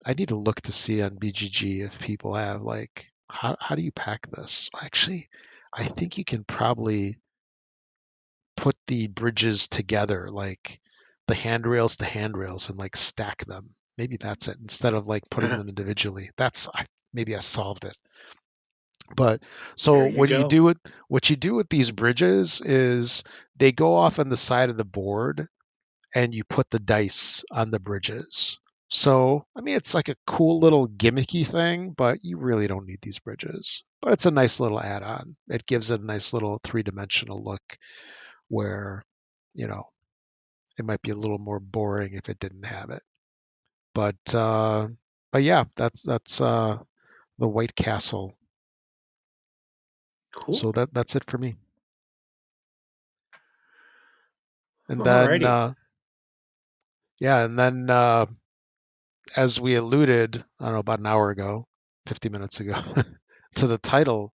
I need to look to see on BGG if people have like how do you pack this? Actually, I think you can probably put the bridges together, like the handrails to handrails, and like stack them. Maybe that's it instead of like putting them individually. Maybe I solved it. But so
There you go.
what you do with these bridges is they go off on the side of the board and you put the dice on the bridges. So, I mean, it's like a cool little gimmicky thing, but you really don't need these bridges. But it's a nice little add-on. It gives it a nice little three-dimensional look where, you know, it might be a little more boring if it didn't have it. But yeah, that's the White Castle. So
Cool.
that's it for me. And then
Alrighty.
yeah, and then as we alluded, I don't know, about an hour ago, 50 minutes ago, to the title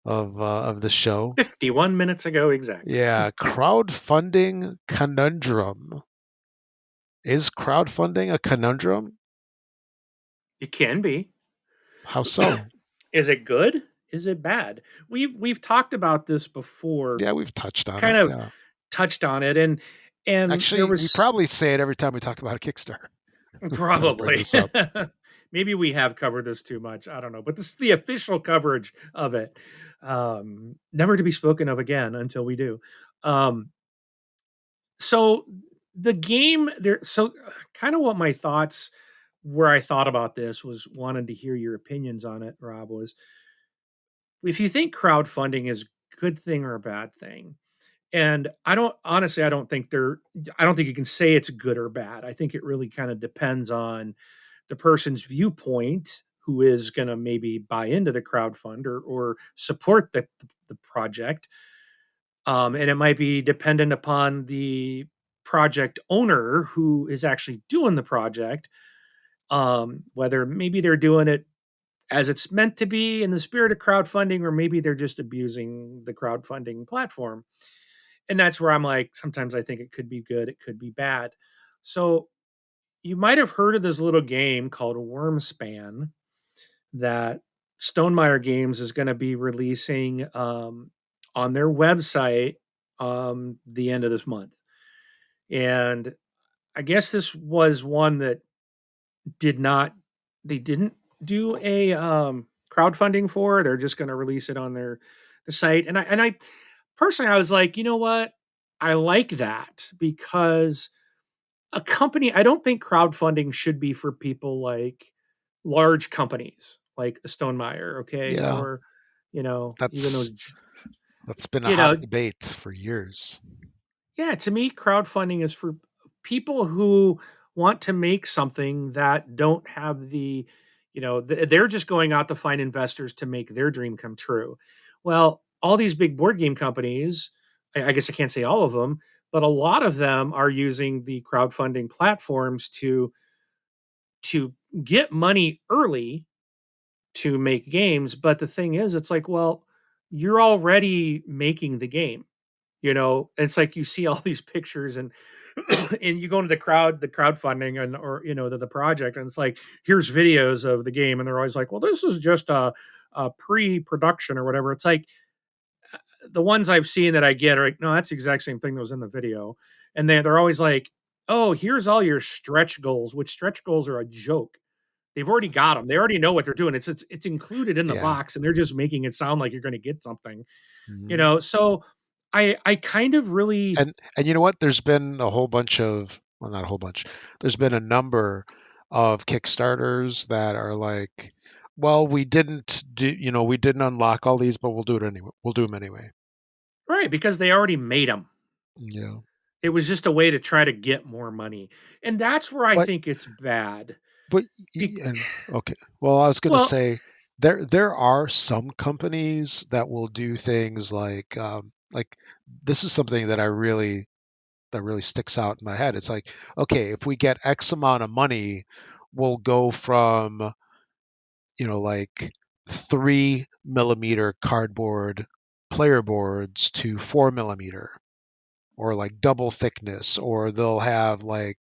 of the show.
51 minutes ago exactly.
Yeah, crowdfunding conundrum. Is crowdfunding a conundrum?
It can be.
How so?
Is it good? Is it bad? We've talked about this before,
Yeah, we've touched on it.
kind of
Yeah.
touched on it, and there
Actually, we
was
probably say it every time we talk about a Kickstarter. When I bring
probably
this up.
maybe we have covered this too much. I don't know, but this is the official coverage of it. Never to be spoken of again until we do. Um, so the game there. So kind of what my thoughts where I thought about this was wanted to hear your opinions on it. Rob, was if you think crowdfunding is a good thing or a bad thing. And I don't honestly, I don't think you can say it's good or bad. I think it really kind of depends on the person's viewpoint who is going to maybe buy into the crowdfund or support the project. And it might be dependent upon the project owner who is actually doing the project, whether maybe they're doing it as it's meant to be in the spirit of crowdfunding, or maybe they're just abusing the crowdfunding platform. And that's where I'm like, sometimes I think it could be good, it could be bad. So you might have heard of this little game called Wormspan that Stonemeyer Games is going to be releasing on their website the end of this month. And I guess this was one that did not, they didn't do a crowdfunding for. They're just going to release it on the site. And I personally, I was like, you know what? I like that because a company, I don't think crowdfunding should be for people like large companies like Stonemeyer, okay?
Yeah,
Or, even
that's
those,
that's been a
you
hot
know,
debate for years.
yeah, to me, crowdfunding is for people who want to make something that don't have they're just going out to find investors to make their dream come true. Well, all these big board game companies, I guess I can't say all of them, but a lot of them are using the crowdfunding platforms to get money early to make games. But the thing is, it's like, well, you're already making the game. It's like you see all these pictures and and you go into the crowdfunding and or the project, and it's like, here's videos of the game, and they're always like, well, this is just a pre-production or whatever. It's like the ones I've seen that I get are like, no, that's the exact same thing that was in the video. And they're always like, oh, here's all your stretch goals, which stretch goals are a joke. They've already got them. They already know what they're doing. It's included in the
Yeah.
box, and they're just making it sound like you're going to get something.
Mhm.
So I kind of really
And you know what? There's been a whole bunch of, well, not a whole bunch. There's been a number of Kickstarters that are like, well, we didn't unlock all these, but we'll do it anyway. We'll do them anyway.
right because they already made them.
Yeah.
It was just a way to try to get more money, and that's where I
But
think it's bad.
but
Be-
and okay. Well, I was going to
well,
say there are some companies that will do things like this is something that really sticks out in my head. It's like, okay, if we get X amount of money, we'll go from, like 3 millimeter cardboard player boards to 4 millimeter, or like double thickness, or they'll have like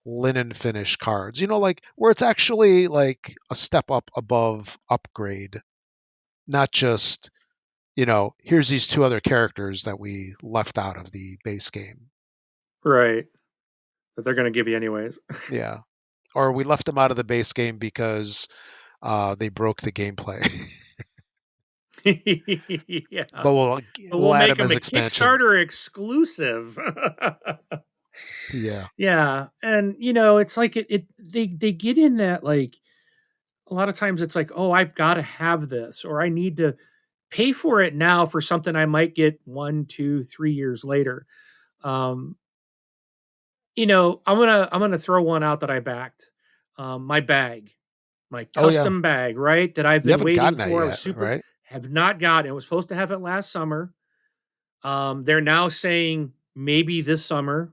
linen finish cards, like where it's actually like a step up above upgrade, not just, here's these two other characters that we left out of the base game.
Right. That they're going to give you anyways.
Yeah. Or we left them out of the base game because they broke the gameplay.
Yeah.
But we'll
But
we'll
we'll
add
make
them
them
as
a
expansions.
Kickstarter exclusive.
Yeah.
Yeah. And it's like they get in that, like, a lot of times it's like, oh, I've got to have this, or I need to pay for it now for something I might get 1, 2, 3 years later. Um, I'm gonna throw one out that I backed. My bag, my
Oh yeah.
custom bag, right? That I've
You
been
haven't
waiting
gotten that
for. I was
yet,
super
right?
have not gotten. It was supposed to have it last summer. They're now saying maybe this summer.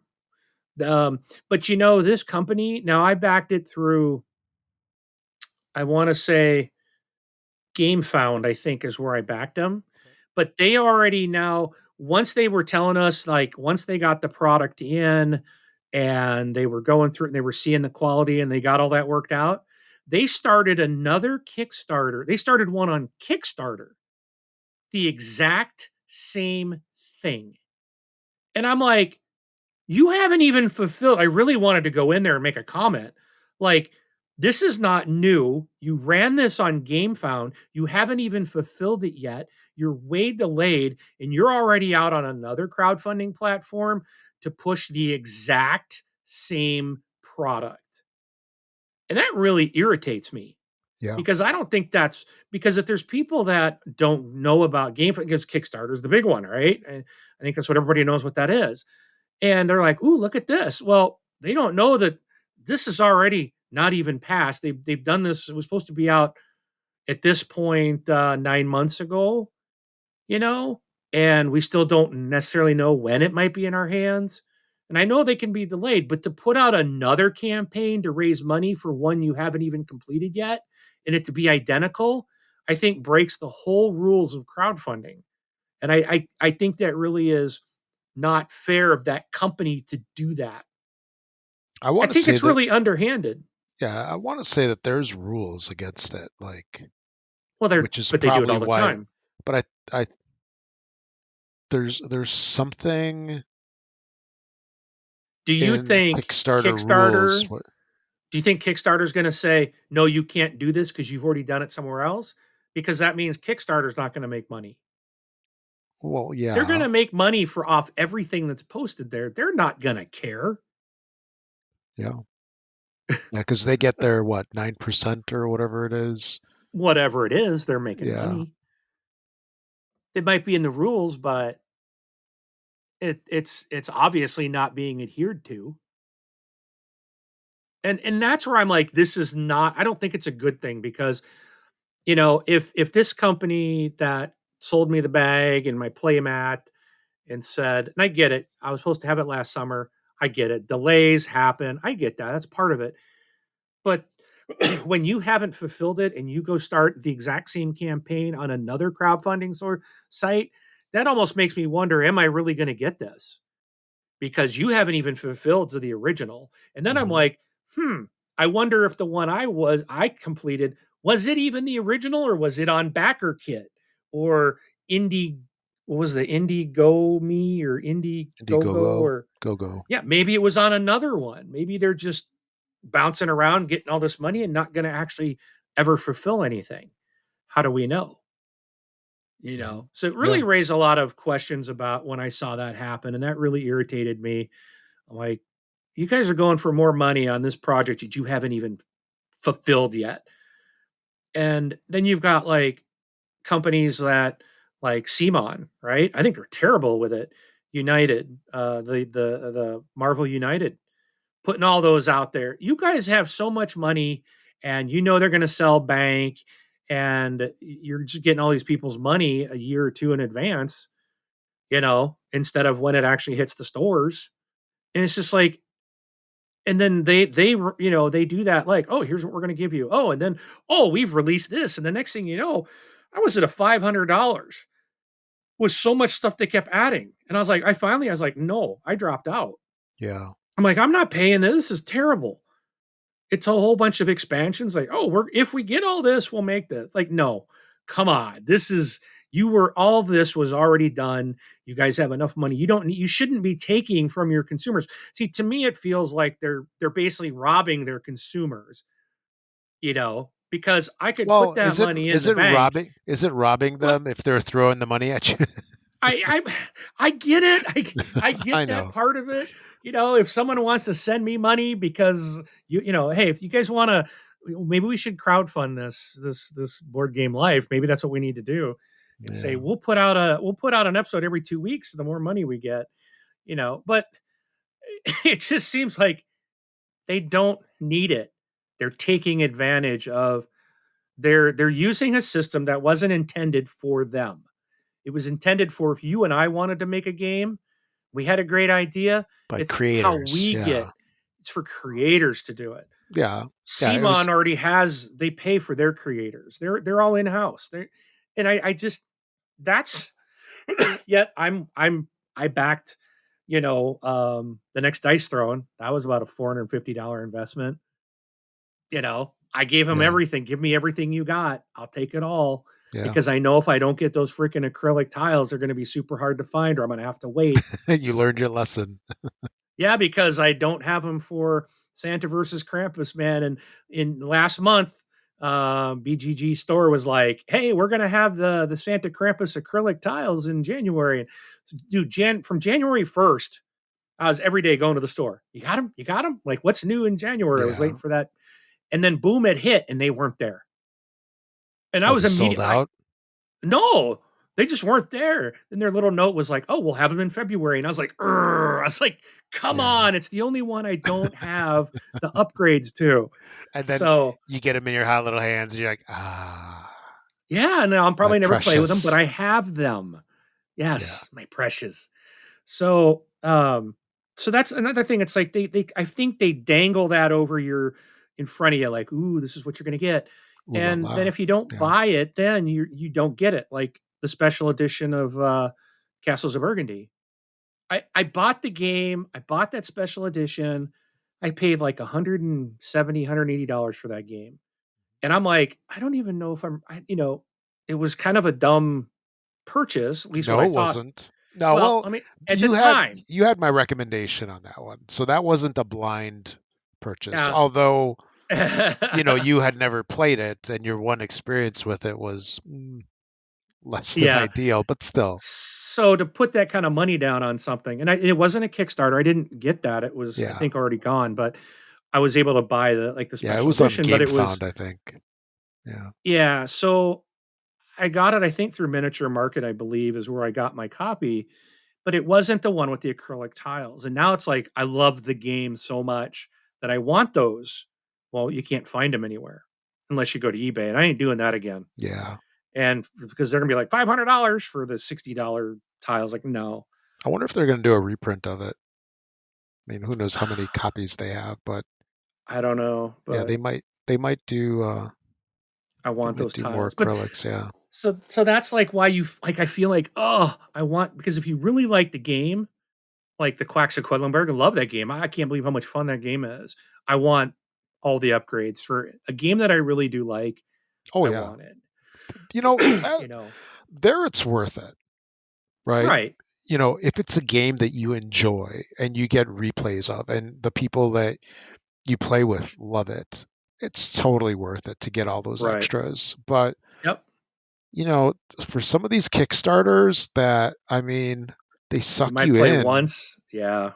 Um, but this company, now I backed it through, I want to say Game Found, I think is where I backed them.
Okay.
But they already now, once they were telling us, like, once they got the product in and they were going through and they were seeing the quality and they got all that worked out, they started another Kickstarter. They started one on Kickstarter, the exact same thing. And I'm like, you haven't even fulfilled. I really wanted to go in there and make a comment. Like, this is not new. You ran this on GameFound. You haven't even fulfilled it yet. You're way delayed, and you're already out on another crowdfunding platform to push the exact same product. And that really irritates me,
Yeah.
because I don't think that's because if there's people that don't know about GameFound, because Kickstarter's the big one, right? And I think that's what everybody knows what that is, and they're like, "Ooh, look at this." Well, they don't know that this is already not even passed. They've done this. It was supposed to be out at this point 9 months ago, you know, and we still don't necessarily know when it might be in our hands. And I know they can be delayed, but to put out another campaign to raise money for one you haven't even completed yet, and it to be identical, I think breaks the whole rules of crowdfunding. And I think that really is not fair of that company to do that.
I
I
want to
think
say
it's
that
really underhanded.
yeah, I want to say that there's rules against it, like
Well,
which is
they do it
probably
all the
why.
time.
But I there's something
Do you
in
think
Kickstarter rules.
Kickstarter? Do you think Kickstarter's going to say no? You can't do this because you've already done it somewhere else. Because that means Kickstarter's not going to make money.
Well,
They're going
yeah,
to make money for off everything that's posted there. They're not going to care.
yeah, yeah, because they get their what 9% or whatever it is.
Whatever it is, they're making
Yeah,
money. It might be in the rules, but it's obviously not being adhered to. And that's where I'm like, this is not. I don't think it's a good thing, because if this company that sold me the bag and my playmat and said, and I get it, I was supposed to have it last summer. I get it. Delays happen. I get that. That's part of it. But when you haven't fulfilled it and you go start the exact same campaign on another crowdfunding site, that almost makes me wonder, am I really going to get this? Because you haven't even fulfilled to the original. And then I'm
hmm
like, I wonder if the one I completed, was it even the original, or was it on Backer Kit or Indie? What was the Indie Go Me or Indie Go Go?
Indiegogo,
Or
go.
yeah, maybe it was on another one. Maybe they're just bouncing around getting all this money and not going to actually ever fulfill anything. How do we know?
Hmm.
So it
Yeah,
really raised a lot of questions about when I saw that happen, and that really irritated me. I'm like, you guys are going for more money on this project that you haven't even fulfilled yet. And then you've got, like, companies that, like Simon, right? I think they're terrible with it. United, the Marvel United, putting all those out there. You guys have so much money, and they're going to sell bank, and you're just getting all these people's money a year or two in advance, instead of when it actually hits the stores. And it's just like, and then they do that, like, oh, here's what we're going to give you. Oh, and then, oh, we've released this, and the next thing you know, I was at a $500 with so much stuff they kept adding, and I was like, no, I dropped out.
yeah.
I'm like, I'm not paying this. This is terrible. It's a whole bunch of expansions. Like, oh, if we get all this, we'll make this. Like, no, come on. This is all of this was already done. You guys have enough money. You shouldn't be taking from your consumers. See, to me, it feels like they're basically robbing their consumers, because I could put
Well,
that money in the bank.
is it robbing
Well,
them if they're throwing the money at you?
I get it. I
I
get that
know.
part of it. If someone wants to send me money because hey, if you guys want to, maybe we should crowdfund this board game life. Maybe that's what we need to do, and say
Yeah.
we'll put out an episode every 2 weeks. The more money we get, But it just seems like they don't need it. They're taking advantage of. They're using a system that wasn't intended for them. It was intended for if you and I wanted to make a game, we had a great idea.
By
It's how
creators.
we
Yeah.
get. It's for creators to do it.
Yeah. Yeah. It was.
Simon already has. They pay for their creators. They're all in house. And I just that's yet I backed. The next dice throwing. That was about a $450 investment. I gave him
Yeah.
everything. Give me everything you got. I'll take it all.
Yeah.
Because I know if I don't get those freaking acrylic tiles, they're going to be super hard to find, or I'm going to have to wait.
You learned your lesson.
Yeah, because I don't have them for Santa versus Krampus, man. And in last month, BGG store was like, "Hey, we're going to have the Santa Krampus acrylic tiles in January." And dude, from January 1st, I was every day going to the store. You got them? You got them? Like, what's new in January? I was
Yeah.
waiting for that. And then boom, it hit and they weren't there. And I
Oh,
was
they sold
immediately,
out?
no, they just weren't there. And their little note was like, "Oh, we'll have them in February." And I was like, "Urgh." I was like, come
Yeah.
on. It's the only one I don't have the upgrades to.
And then
So
you get them in your hot little hands and you're like,
yeah, and I'll
my
probably never play with them, but
precious.
I have them.
Yeah.
Yes, my precious. So, so that's another thing. It's like I think they dangle that over your in front of you, like, "Ooh, this is what you're going to get."
Ooh la
And then
la.
if you don't
Yeah.
buy it, then you don't get it. Like the special edition of Castles of Burgundy. I bought the game. I bought that special edition. I paid like $170, $180 for that game. And I'm like, I don't even know if it was kind of a dumb purchase, at least what
No,
I
it
thought.
wasn't. No,
Well,
well,
I mean, at the
you had
time,
you had my recommendation on that one. So that wasn't a blind purchase.
yeah.
Although, you had never played it and your one experience with it was less than
Yeah.
ideal, but still.
So to put that kind of money down on something, and it wasn't a Kickstarter. I didn't get that. It was, I
Yeah.
think, already gone, but I was able to buy the
Yeah, it
special
was on
edition, but
Game
it was,
Found, I think. Yeah.
yeah. So I got it, I think, through Miniature Market, I believe, is where I got my copy, but it wasn't the one with the acrylic tiles. And now it's like I love the game so much that I want those. Well, you can't find them anywhere unless you go to eBay, and I ain't doing that again.
Yeah.
And because they're gonna be like $500 for the $60 tiles, like no,
I wonder if they're going to do a reprint of it. I mean, who knows how many copies they have, but
I don't know,
yeah,
but
they might do
I
they
want
might
those
do more
tiles. But
acrylics, yeah.
so that's like why like I feel like, oh, I want, because if you really like the game, like the Quacks of Quedlinburg, I love that game. I can't believe how much fun that game is. I want all the upgrades for a game that I really do like.
Oh
I
yeah.
want it.
You know, that,
You know,
there it's worth it, right?
right,
If it's a game that you enjoy and you get replays of and the people that you play with love it, it's totally worth it to get all those
right.
extras. But,
Yep.
you know, for some of these Kickstarters that, I mean, they
You
suck
might
you
play
in.
once. Yeah.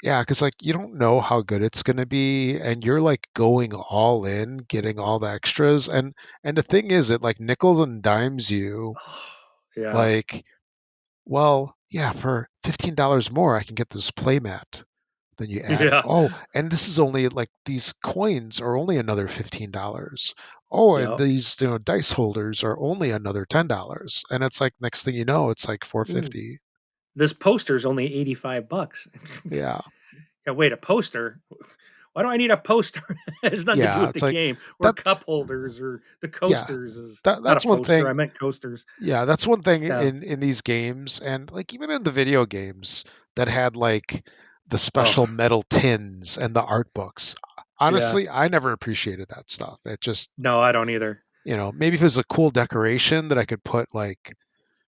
Yeah, because like you don't know how good it's gonna be, and you're like going all in, getting all the extras, and the thing is, it like nickels and dimes you.
Yeah.
Like, well, yeah, for $15 more, I can get this playmat. Then you add,
Yeah.
oh, and this is only like these coins are only another $15. Oh, and
Yep.
these dice holders are only another $10. And it's like next thing you know, it's like
Ooh,
450.
this poster's only $85.
Yeah.
Yeah, wait, a poster? Why do I need a poster? It has nothing to do
Yeah.
with the
It's like
game, or
that
cup holders, or the
yeah.
coasters is not a
That's one
poster. I
thing.
meant coasters.
Yeah, that's one thing
Yeah.
in these games and like even in the video games that had like the special
Oh,
metal tins and the art books.
yeah.
Honestly, I never appreciated that stuff. It just,
No, I don't either.
maybe if it was a cool decoration that I could put like,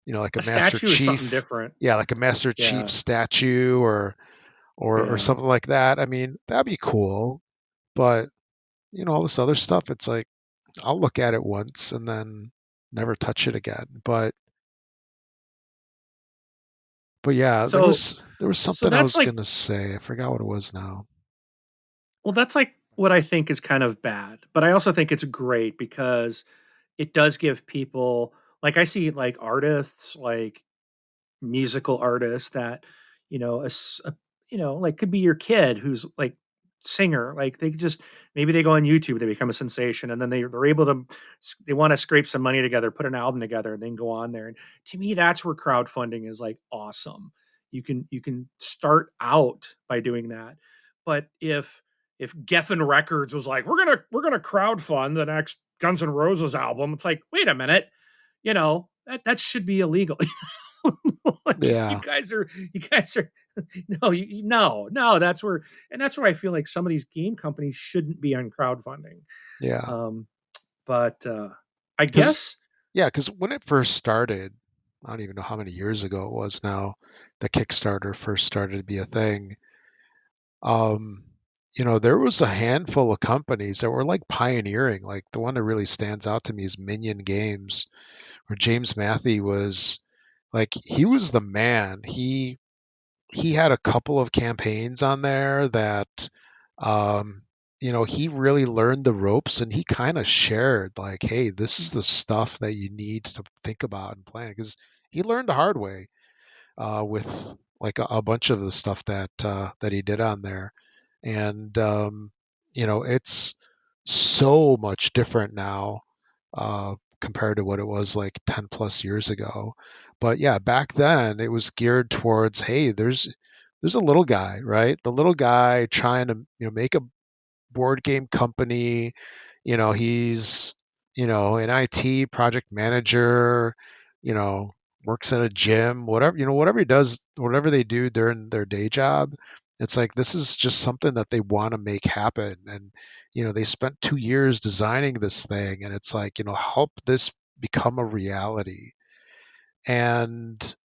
like a
A
Master
statue is something
Chief.
different.
Yeah, like a Master Chief
Yeah.
statue or
Yeah.
something like that. I mean, that'd be cool. But all this other stuff, it's like I'll look at it once and then never touch it again. But yeah,
So
there was
so
something I
that's
was
like
gonna say. I forgot what it was now.
well, that's like what I think is kind of bad, but I also think it's great because it does give people like I see like artists like musical artist that like could be your kid who's like singer like they just maybe they go on YouTube, they become a sensation, and then they're able to they want to scrape some money together, put an album together, and then go on there. And to me that's where crowdfunding is like awesome. You can start out by doing that. But if Geffen Records was like we're gonna crowdfund the next Guns N' Roses album, it's like wait a minute, that should be illegal. Like
Yeah,
you guys are no, no, that's where I feel like some of these game companies shouldn't be on crowdfunding.
yeah.
Um, but I
Because
guess
because when it first started, I don't even know how many years ago it was now. The Kickstarter first started to be a thing. Um, there was a handful of companies that were like pioneering. Like the one that really stands out to me is Minion Games, where James Matthew was like he was the man. He had a couple of campaigns on there that um he really learned the ropes and he kind of shared like, hey, this is the stuff that you need to think about and plan because he learned the hard way with like a bunch of the stuff that he did on there. And it's so much different now compared to what it was like 10 plus years ago. But yeah, back then it was geared towards, hey, there's a little guy, right? The little guy trying to make a board game company. He's an IT project manager, you know, works at a gym, whatever, whatever he does, whatever they do during their day job. It's like this is just something that they want to make happen. And they spent 2 years designing this thing, and it's like, help this become a reality. And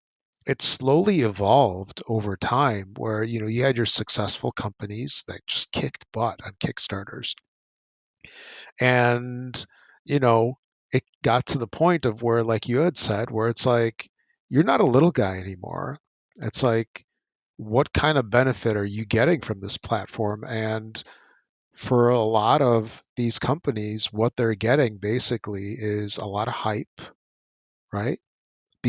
it slowly evolved over time where you had your successful companies that just kicked butt on Kickstarters. And you know it got to the point of where, like you had said, where it's like you're not a little guy anymore. It's like, what kind of benefit are you getting from this platform? And for a lot of these companies, what they're getting basically is a lot of hype, right?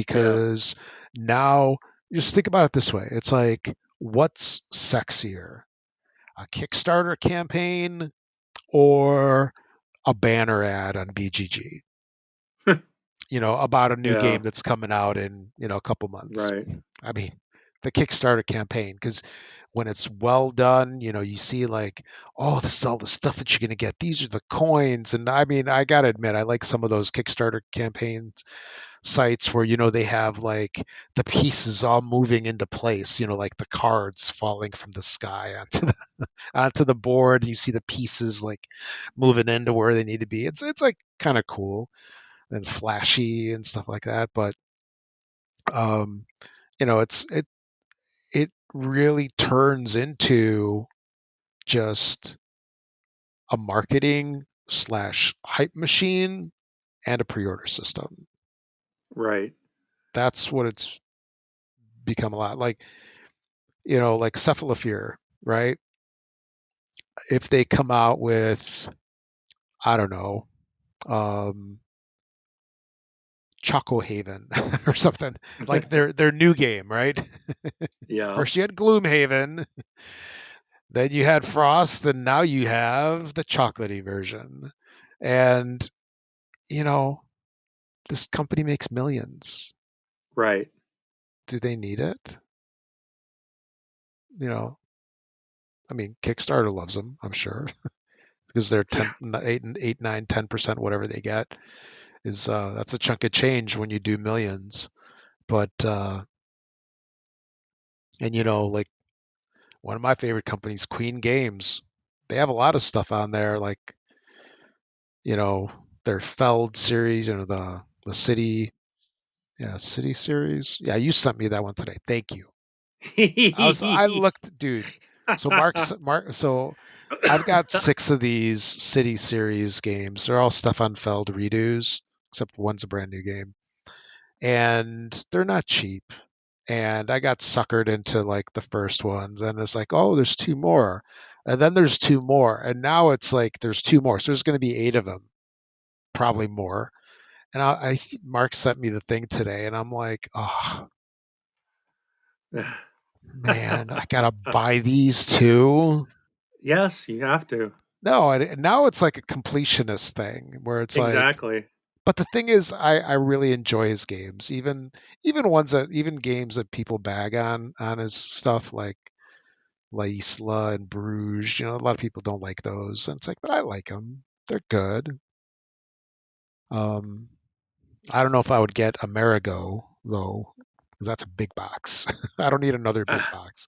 yeah.
Because now, just think about it this way, it's like, what's sexier, a Kickstarter campaign or a banner ad on BGG, about a new
Yeah,
game that's coming out in, a couple months.
right.
I mean, the Kickstarter campaign, because when it's well done, you see like, oh, this is all the stuff that you're going to get. These are the coins. And I mean, I got to admit, I like some of those Kickstarter campaigns sites where, they have like the pieces all moving into place, like the cards falling from the sky onto the board. You see the pieces like moving into where they need to be. It's like kind of cool and flashy and stuff like that. But um, it really turns into just a marketing slash hype machine and a pre-order system.
Right.
That's what it's become a lot like. Like Cephalophere, right? If they come out with, I don't know, um, Choco Haven or something like their new game, right?
Yeah.
First you had Gloomhaven, then you had Frost, and now you have the chocolatey version. And you know, this company makes millions.
Right.
Do they need it? You know, I mean, Kickstarter loves them, I'm sure, because they're
Yeah.
10, 8, 8, 9, 10%, whatever they get is that's a chunk of change when you do millions. But and like one of my favorite companies, Queen Games, they have a lot of stuff on there, like you know their Feld series, the city. Yeah, City Series. Yeah, you sent me that one today. Thank you. I looked, dude. So so I've got 6 of these City Series games. They're all Stefan Feld redos, except one's a brand new game. And they're not cheap. And I got suckered into like the first ones, and it's like, oh, there's 2 more. And then there's 2 more. And now it's like there's 2 more. So there's gonna be 8 of them, probably more. And Mark sent me the thing today, and I'm like, oh man, I gotta buy these too.
Yes, you have to.
No, and now it's like a completionist thing where it's like,
Exactly.
but the thing is, I really enjoy his games, even games that people bag on his stuff like La Isla and Bruges. A lot of people don't like those, and it's like, but I like them. They're good. Um, I don't know if I would get Amerigo though, because that's a big box. I don't need another big box.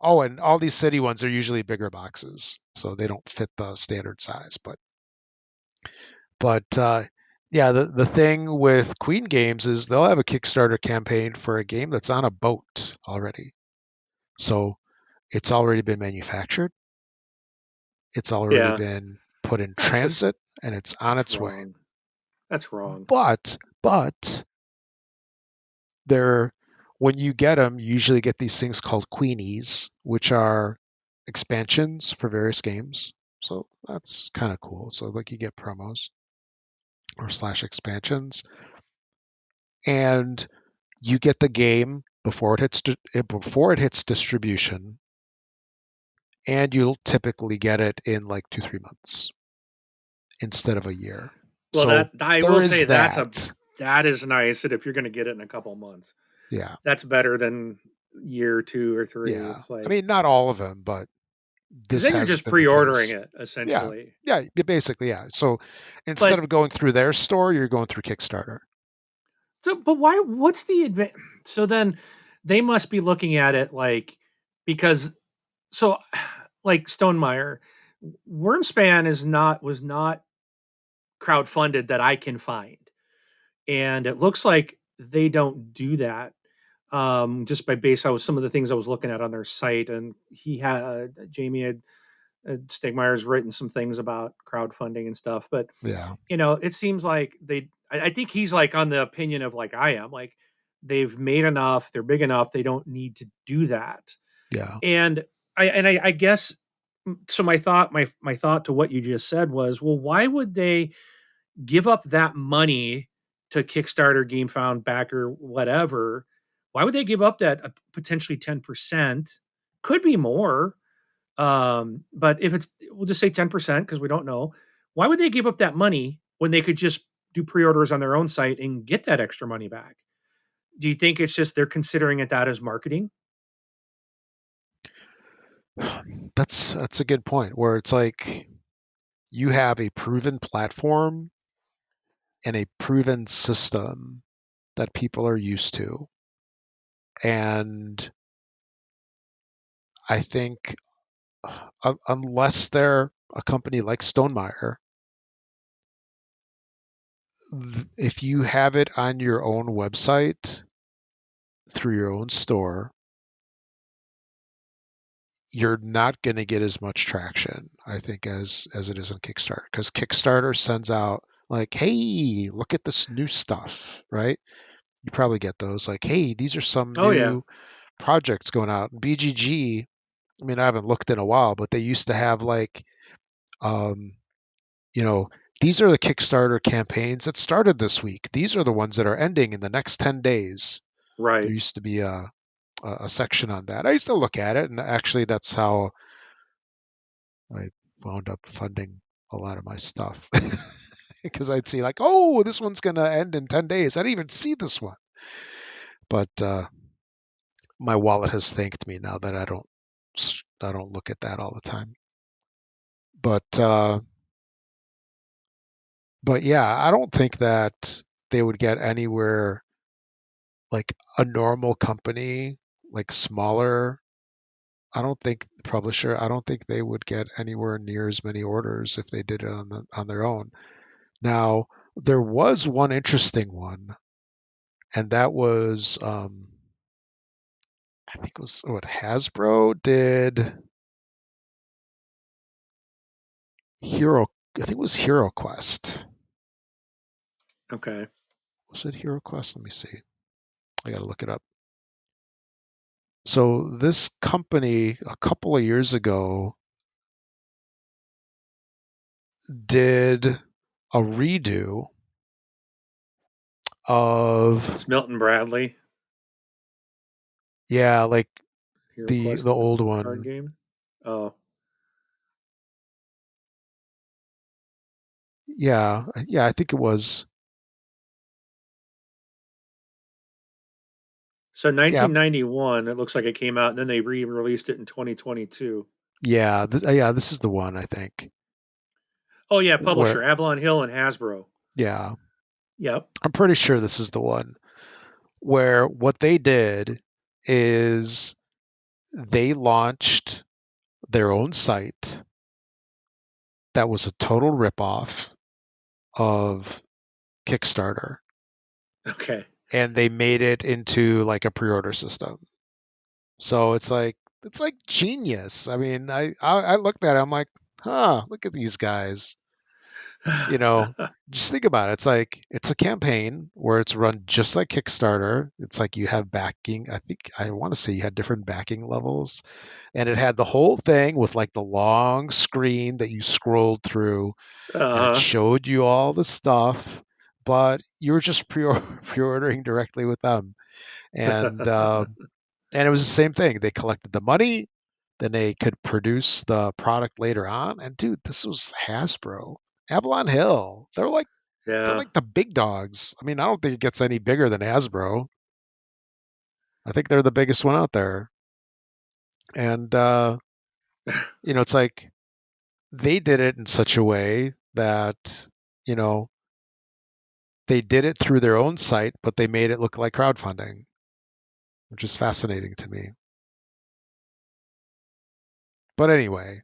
Oh, and all these city ones are usually bigger boxes, so they don't fit the standard size. But yeah, the thing with Queen Games is they'll have a Kickstarter campaign for a game that's on a boat already. So it's already been manufactured. It's already
Yeah.
been put in
That's just
transit, and it's on
that's
its way.
wrong. That's wrong.
But they're when you get them, you usually get these things called Queenies, which are expansions for various games. So that's kind of cool. So like you get promos or slash expansions, and you get the game before it hits distribution, and you'll typically get it in like 2-3 months instead of a year.
Well,
So
that I
there
will
is
say
that.
that is nice that if you're going to get it in a couple months,
Yeah,
that's better than year 2 or 3.
yeah.
It's
I
like
mean, not all of them, but
because
this
then you're
has
just
been the
pre-ordering
case.
it
Yeah,
essentially.
yeah. Basically, yeah. So instead
But
of going through their store, you're going through Kickstarter.
but why? What's the advantage? So then they must be looking at it like because so like Stonemeyer, Wormspan was not crowdfunded that I can find, and it looks like they don't do that. Just by base, I was some of the things I was looking at on their site, and he had Jamie had Stegmeyer's written some things about crowdfunding and stuff, but
Yeah,
it seems like I think he's like on the opinion of like I am, like they've made enough, they're big enough, they don't need to do that.
yeah.
And I guess so. My thought to what you just said was, well, why would they give up that money to Kickstarter, GameFound, backer, whatever? Why would they give up that potentially 10%? Could be more, but if it's, we'll just say 10% because we don't know. Why would they give up that money when they could just do pre-orders on their own site and get that extra money back? Do you think it's just they're considering it that as marketing?
That's a good point. Where it's like you have a proven platform and a proven system that people are used to, and I think unless they're a company like Stonemeyer, if you have it on your own website through your own store, you're not going to get as much traction, I think, as it is on Kickstarter, because Kickstarter sends out like, "Hey, look at this new stuff," right? You probably get those like, "Hey, these are some
Oh yeah,
new projects going out." BGG, I mean, I haven't looked in a while, but they used to have like, um, you know, these are the Kickstarter campaigns that started this week. These are the ones that are ending in the next 10 days. There
right.
used to be a section on that. I used to look at it, and actually, that's how I wound up funding a lot of my stuff. Because I'd see, like, oh, this one's going to end in 10 days. I didn't even see this one. But my wallet has thanked me now that I don't look at that all the time. But but yeah, I don't think that they would get anywhere like a normal company, like smaller. I don't think publisher. I don't think they would get anywhere near as many orders if they did it on their own. Now, there was one interesting one and that was I think it was what Hasbro did Hero. I think it was Hero Quest.
Okay.
Was it Hero Quest? Let me see. I gotta look it up. So this company a couple of years ago did a redo of
It's Milton Bradley,
yeah, like
Hero
the
Quest
old
card
one.
game. Oh,
Yeah, yeah, I think it was.
so
Yeah,
1991. It looks like it came out, and then they re-released it in 2022.
yeah, this is the one I think.
Oh yeah, publisher
Where
Avalon Hill and Hasbro.
yeah,
Yep.
I'm pretty sure this is the one where what they did is they launched their own site that was a total ripoff of Kickstarter,
Okay.
and they made it into like a pre-order system. So it's like genius. I mean, I looked at it, I'm like, huh, look at these guys. You know, just think about it. It's like it's a campaign where it's run just like Kickstarter. It's like you have backing. I think I want to say you had different backing levels, and it had the whole thing with like the long screen that you scrolled through, and it
uh,
showed you all the stuff, but you were just pre-ordering directly with them, and and it was the same thing. They collected the money, then they could produce the product later on. And dude, this was Hasbro, Avalon Hill. They're
yeah.
like the big dogs. I mean, I don't think it gets any bigger than Hasbro. I think they're the biggest one out there. And it's like they did it in such a way that you know they did it through their own site, but they made it look like crowdfunding, which is fascinating to me. But anyway,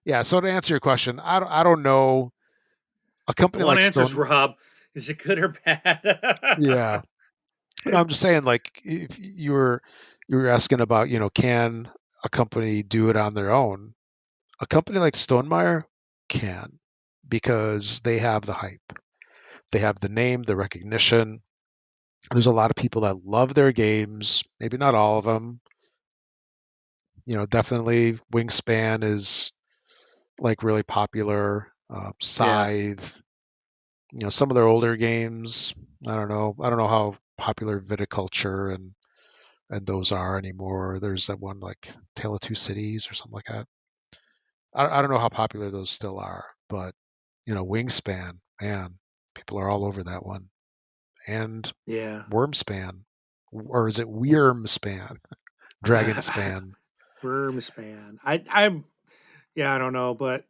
yeah. So to answer your question, I don't know a
I
company
want
like
answers,
Stone.
Rob. Is it good or
Yeah,
bad?
but I'm just saying, like, if you were asking about, can a company do it on their own? A company like Stonemeyer can, because they have the hype, they have the name, the recognition. There's a lot of people that love their games. Maybe not all of them. Definitely Wingspan is like really popular.
Yeah.
Scythe, some of their older games. I don't know. I don't know how popular Viticulture and those are anymore. There's that one like Tale of Two Cities or something like that. I don't know how popular those still are, but Wingspan, man, people are all over that one. And
Yeah.
Wormspan, or is it Wyrmspan? Dragonspan.
Wormspan. I'm yeah, I don't know, but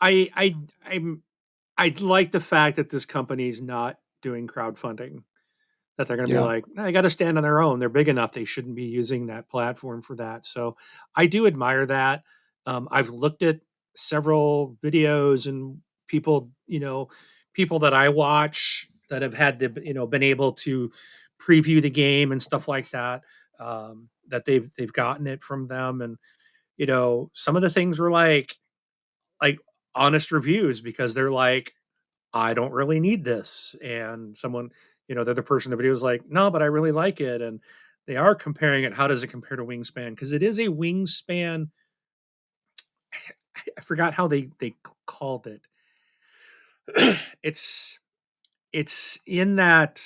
I I I'm I like the fact that this company's not doing crowdfunding. That they're going to be
Yeah,
like, "Nah, they got to stand on their own. They're big enough. They shouldn't be using that platform for that." So I do admire that. I've looked at several videos and people, people that I watch that have had the, been able to preview the game and stuff like that. That they've gotten it from them, and some of the things were like honest reviews because they're like, I don't really need this. And someone, the other person in the video is like, no, but I really like it. And they are comparing it. How does it compare to Wingspan? Because it is a Wingspan. I forgot how they called it. it's it's in that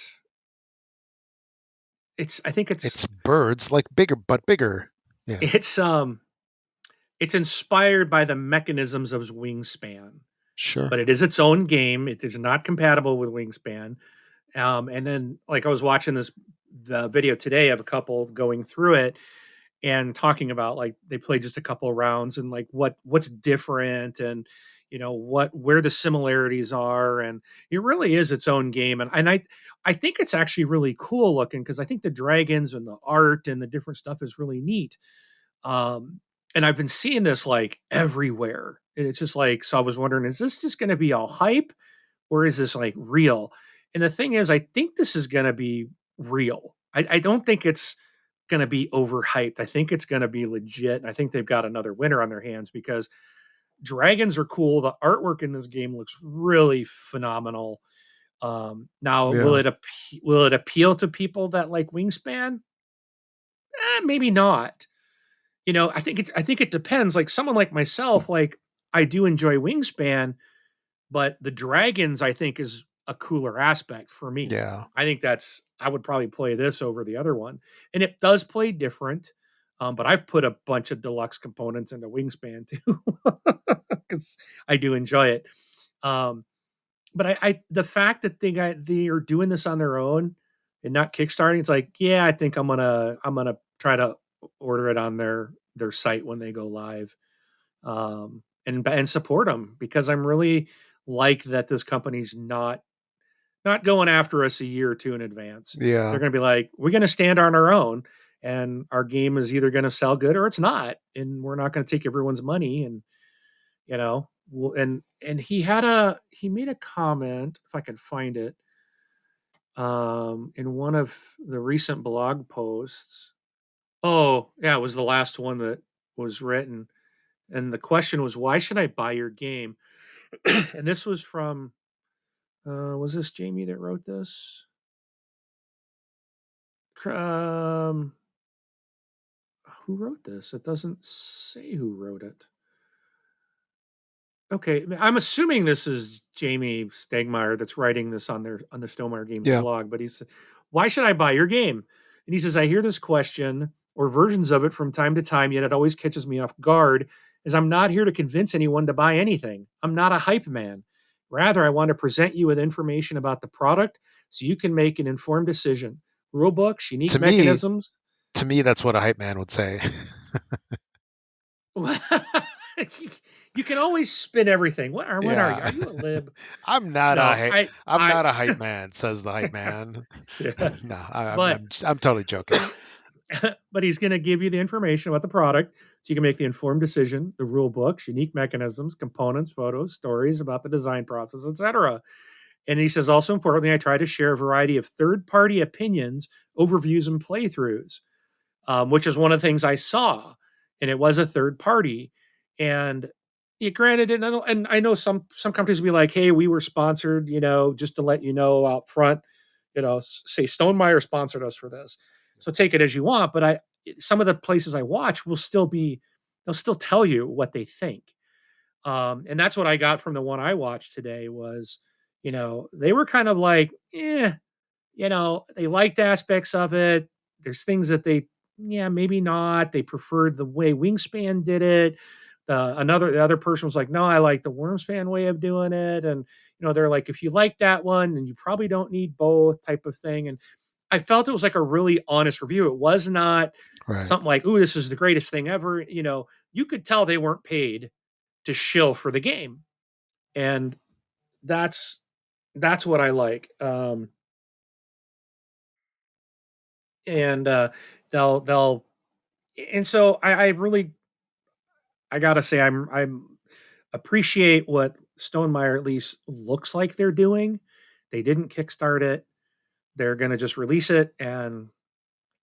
I think
it's birds like bigger but bigger. Yeah,
it's um it's inspired by the mechanisms of Wingspan,
sure.
but it is its own game. It is not compatible with Wingspan. And then like I was watching the video today of a couple going through it and talking about like they played just a couple of rounds and like what's different and what where the similarities are, and it really is its own game. And I think it's actually really cool looking because I think the dragons and the art and the different stuff is really neat. And I've been seeing this like everywhere, and it's just like, so I was wondering, is this just going to be all hype or is this like real? And the thing is, I think this is going to be real. I don't think it's going to be overhyped. I think it's going to be legit. I think they've got another winner on their hands because dragons are cool. The artwork in this game looks really phenomenal. Now,
Yeah.
will it appeal to people that like Wingspan? Maybe not. I think it depends. Like someone like myself, like I do enjoy Wingspan, but the dragons I think is a cooler aspect for me.
Yeah.
I would probably play this over the other one, and it does play different. But I've put a bunch of deluxe components into Wingspan too because I do enjoy it. Um, but the fact that they are doing this on their own and not kickstarting, it's like, yeah, I think I'm gonna try to order it on their site when they go live, and support them because I'm really like that this company's not going after us a year or two in advance. They're
Yeah.
going to be like, we're going to stand on our own, and our game is either going to sell good or it's not, and we're not going to take everyone's money. And and he made a comment, if I can find it, in one of the recent blog posts. Oh yeah, it was the last one that was written, and the question was, why should I buy your game? And this was from, was this Jamie that wrote this? Um, who wrote this? It doesn't say who wrote it. Okay, I'm assuming this is Jamie Stegmeyer that's writing this on the Stonemaier Games
Yeah.
blog. But he's, why should I buy your game? And he says, I hear this question or versions of it from time to time, yet it always catches me off guard, as I'm not here to convince anyone to buy anything. I'm not a hype man. Rather, I want to present you with information about the product so you can make an informed decision. Rule books, unique
To me,
mechanisms.
to me, that's what a hype man would say.
You can always spin everything. What are you?
Yeah.
Are you a lib?
I'm not a
No,
hype. I'm
I,
not a hype man, says the hype man.
yeah,
No, I'm,
but
I'm, I'm totally joking.
but he's going to give you the information about the product so you can make the informed decision. The rule books, unique mechanisms, components, photos, stories about the design process, etc. And he says, also importantly, I try to share a variety of third-party opinions, overviews, and playthroughs, which is one of the things I saw, and it was a third party. And granted, and I know some companies will be like, "Hey, we were sponsored," just to let you know out front, say Stonemaier sponsored us for this, so take it as you want. But some of the places I watch they'll still tell you what they think, and that's what I got from the one I watched today was, they were kind of like, they liked aspects of it. There's things that yeah, maybe not. They preferred the way Wingspan did it. The other person was like, no, I like the Wormspan way of doing it. And, they're like, if you like that one, then you probably don't need both type of thing. And I felt it was like a really honest review. It was not
Right.
something like, ooh, this is the greatest thing ever. You could tell they weren't paid to shill for the game. And that's, that's what I like. And they'll and so I really, I gotta say, I'm appreciate what Stonemaier at least looks like they're doing. They didn't kickstart it. They're gonna just release it, and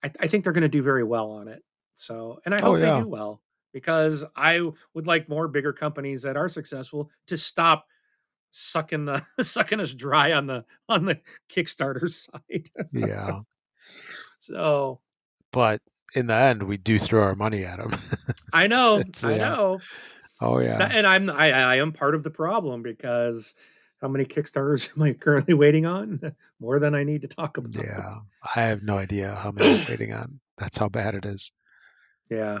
I think they're gonna do very well on it. So, and I
Oh
hope they
yeah.
do well because I would like more bigger companies that are successful to stop sucking the sucking us dry on the Kickstarter side.
Yeah.
So
But in the end, we do throw our money at them.
I know,
It's
I
yeah.
know.
Oh yeah.
And I am part of the problem because how many Kickstarters am I currently waiting on? More than I need to talk about.
Yeah. I have no idea how many I'm waiting on. That's how bad it is.
Yeah.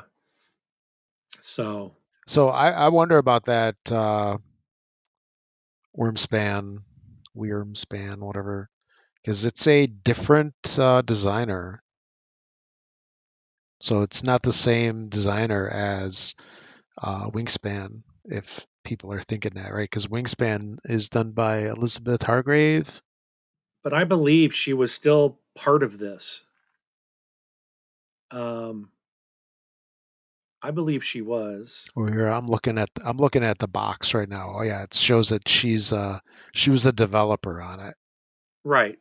So
So I wonder about that Wormspan, Wormspan, whatever, because it's a different designer. So it's not the same designer as Wingspan, if people are thinking that, right? Because Wingspan is done by Elizabeth Hargrave.
but I believe she was still part of this. Um I believe she was.
Or here I'm looking at the box right now. Oh yeah, it shows that she was a developer on it.
Right.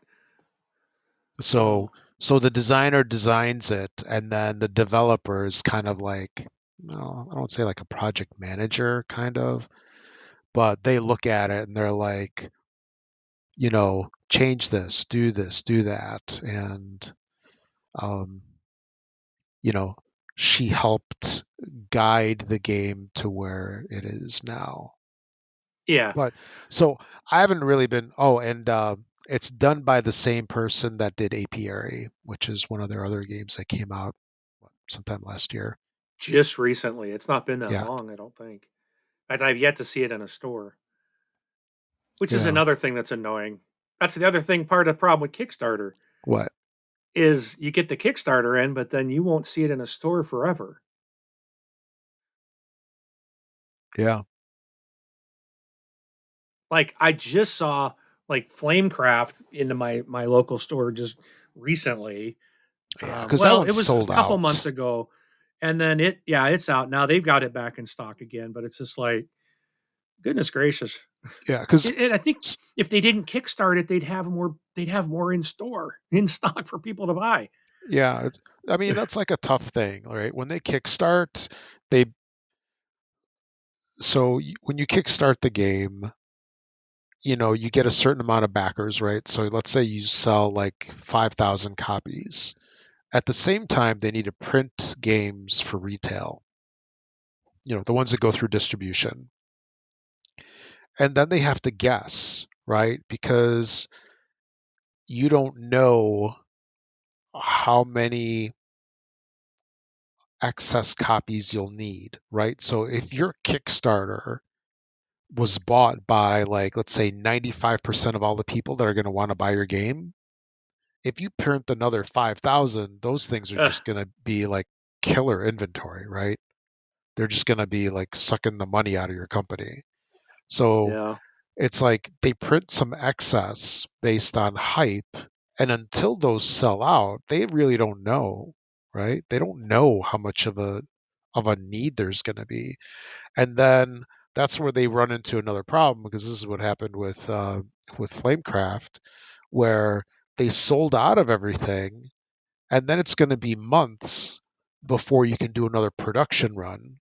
So
So
so the designer designs it, and then the developer is kind of like, no, I don't say like a project manager kind of, but they look at it and they're like, change this, do that, and um, you know, she helped guide the game to where it is now.
yeah,
But so I haven't really been. Oh, and it's done by the same person that did Apiary, which is one of their other games that came out sometime last year.
just recently. It's not been that
Yeah,
long, I don't think. I've yet to see it in a store, which is
yeah.
another thing that's annoying. That's the other thing. Part of the problem with Kickstarter
What?
is you get the Kickstarter in, but then you won't see it in a store forever.
Yeah,
Like I just saw like Flamecraft into my local store just recently.
yeah. Because that
Well,
one's
it was a
sold
couple
out.
months ago, and then it's out now. They've got it back in stock again, but it's just like goodness gracious.
Yeah, because
And I think if they didn't kickstart it, they'd have more in store in stock for people to buy.
yeah, I mean that's like a tough thing, right? When they kickstart, they when you kickstart the game, you get a certain amount of backers, right? So let's say you sell like 5,000 copies. At the same time, they need to print games for retail, the ones that go through distribution. And then they have to guess, right? Because you don't know how many excess copies you'll need, right? So if your Kickstarter was bought by, like, let's say 95% of all the people that are going to want to buy your game, if you print another 5,000, those things are
Ugh,
just going to be like killer inventory, right? They're just going to be like sucking the money out of your company. So
yeah,
it's like they print some excess based on hype, and until those sell out, they really don't know, right? They don't know how much of a need there's going to be. And then that's where they run into another problem, because this is what happened with Flamecraft, where they sold out of everything, and then it's going to be months before you can do another production run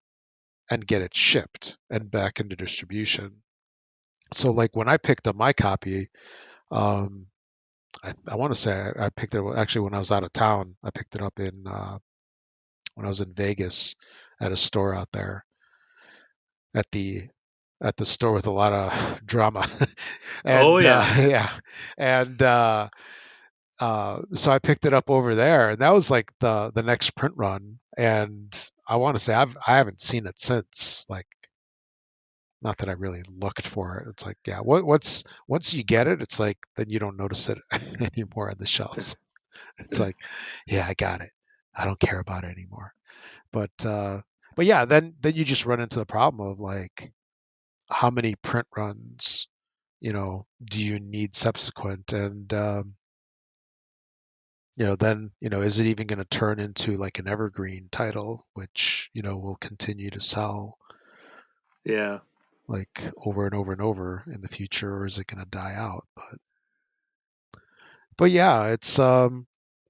and get it shipped and back into distribution. So, like, when I picked up my copy, um, I want to say I picked it actually when I was out of town. I picked it up in when I was in Vegas at a store out there, at the store with a lot of drama.
oh
And
yeah,
yeah, and so I picked it up over there, and that was like the next print run. And I want to say I haven't seen it since. Like, not that I really looked for it. It's like, yeah, what's once you get it, it's like then you don't notice it anymore on the shelves. It's like, yeah, I got it. I don't care about it anymore. But yeah, then you just run into the problem of, like, how many print runs, do you need subsequent? And then, is it even going to turn into like an evergreen title, which, will continue to sell
yeah,
like over and over and over in the future, or is it going to die out? But yeah, it's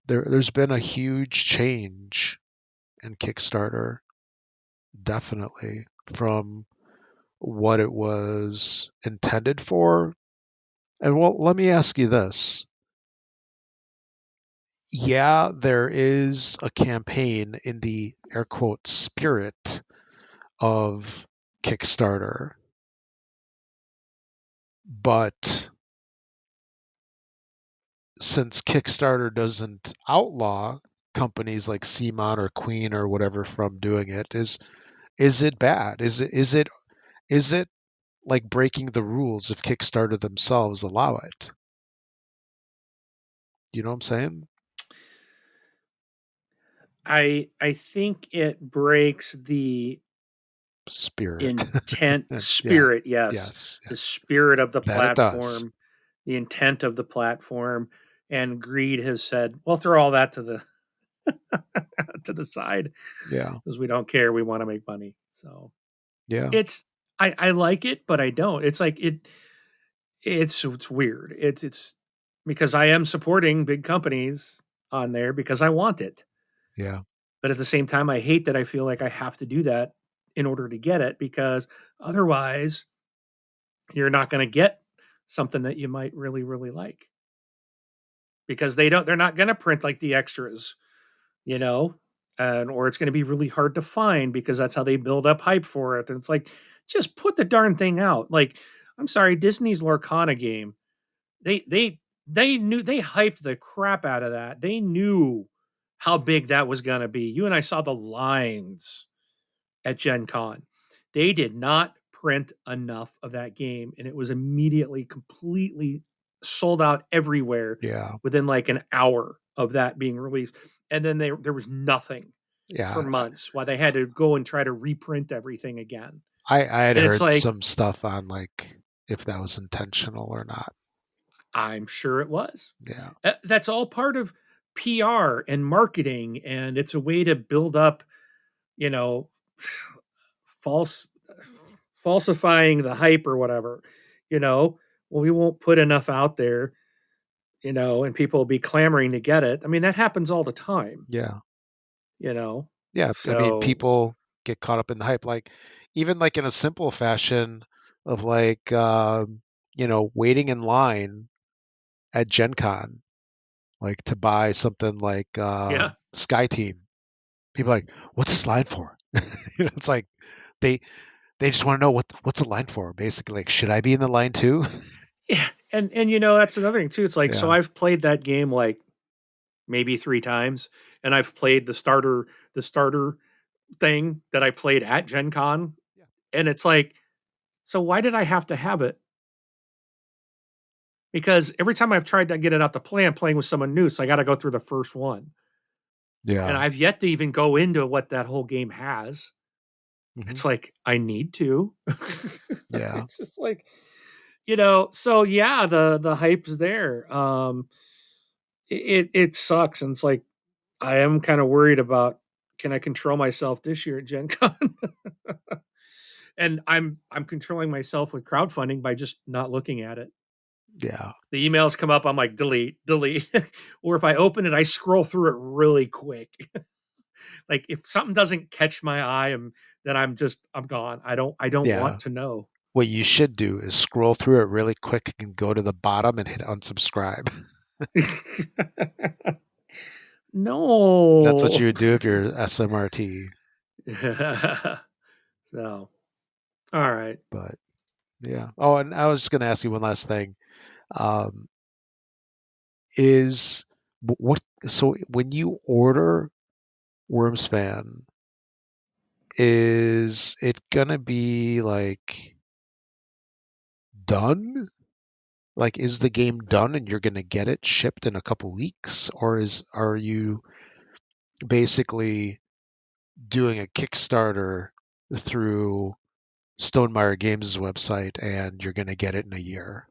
there's been a huge change in Kickstarter, definitely, from what it was intended for. And well, let me ask you this. Yeah, there is a campaign in the air quote spirit of Kickstarter, but since Kickstarter doesn't outlaw companies like CMON or Queen or whatever from doing it, is it bad? Is it like breaking the rules if Kickstarter themselves allow it? You know what I'm saying?
I think it breaks the
Spirit.
intent
Yeah.
spirit, yes,
Yes.
the
Yes.
spirit of the
That it does.
platform, the intent of the platform, and greed has said, "Well, throw all that to the to the side
Yeah.
because we don't care. We want to make money." So
Yeah.
it's I like it, but I don't. It's like it's weird. It's because I am supporting big companies on there because I want it.
Yeah.
But at the same time, I hate that I feel like I have to do that in order to get it, because otherwise you're not going to get something that you might really, really like, because they're not going to print like the extras, you know, and or it's going to be really hard to find because that's how they build up hype for it. And it's like, just put the darn thing out. Like, I'm sorry, Disney's Lorcana game, they they they knew, they hyped the crap out of that. They knew how big that was going to be. You and I saw the lines at Gen Con. They did not print enough of that game, and it was immediately completely sold out everywhere
Yeah.
within like an hour of that being released. And then there was nothing for
Yeah.
months while they had to go and try to reprint everything again.
I had
And it's
heard
like,
some stuff on like if that was intentional or not.
I'm sure it was.
Yeah.
That's all part of PR and marketing, and it's a way to build up, you know, false falsifying the hype or whatever, you know. Well, we won't put enough out there, you know, and people will be clamoring to get it. I mean, that happens all the time,
Yeah.
you know.
Yeah. I mean,
So
people get caught up in the hype, like even like in a simple fashion of like, waiting in line at Gen Con, like to buy something like
yeah.
Sky Team. People are like, what's this line for? It's like they they just want to know what's the line for, basically. Like, should I be in the line too?
Yeah. And you know, that's another thing too. It's like, so
Yeah.
I've played that game like maybe 3 times, and I've played the starter thing that I played at Gen Con.
Yeah.
And it's like, so why did I have to have it? Because every time I've tried to get it out to play, I'm playing with someone new, so I got to go through the first one. And
Yeah.
I've yet to even go into what that whole game has.
Hmm.
It's like, I need to.
Yeah.
It's just like, so yeah, the hype's there. It sucks. And it's like, I am kind of worried about, can I control myself this year at Gen Con? And I'm controlling myself with crowdfunding by just not looking at it.
Yeah.
The emails come up, I'm like, delete, delete. Or if I open it, I scroll through it really quick. Like, if something doesn't catch my eye, then I'm gone. I don't
Yeah.
want to know.
What you should do is scroll through it really quick and go to the bottom and hit unsubscribe. That's what
No.
you would do if you're SMRT.
So, all right.
But yeah. Oh, and I was just going to ask you one last thing. Um, is what so when you order Wormspan, is it gonna be like done? Like, is the game done and you're gonna get it shipped in a couple weeks, or are you basically doing a Kickstarter through Stonemeyer Games' website and you're gonna get it in a year?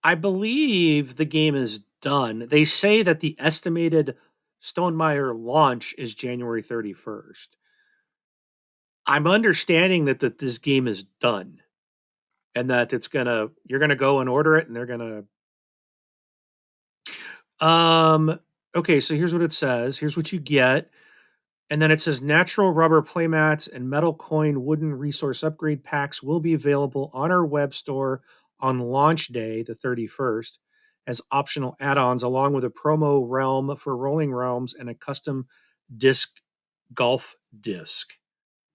I believe the game is done. They say that the estimated Stonemeyer launch is January 31st. I'm understanding that this game is done, and that you're gonna go and order it, and they're gonna okay, so here's what it says. Here's what you get. And then it says natural rubber playmats and metal coin wooden resource upgrade packs will be available on our web store on launch day, the 31st, as optional add ons, along with a promo realm for Rolling Realms and a custom disc golf disc,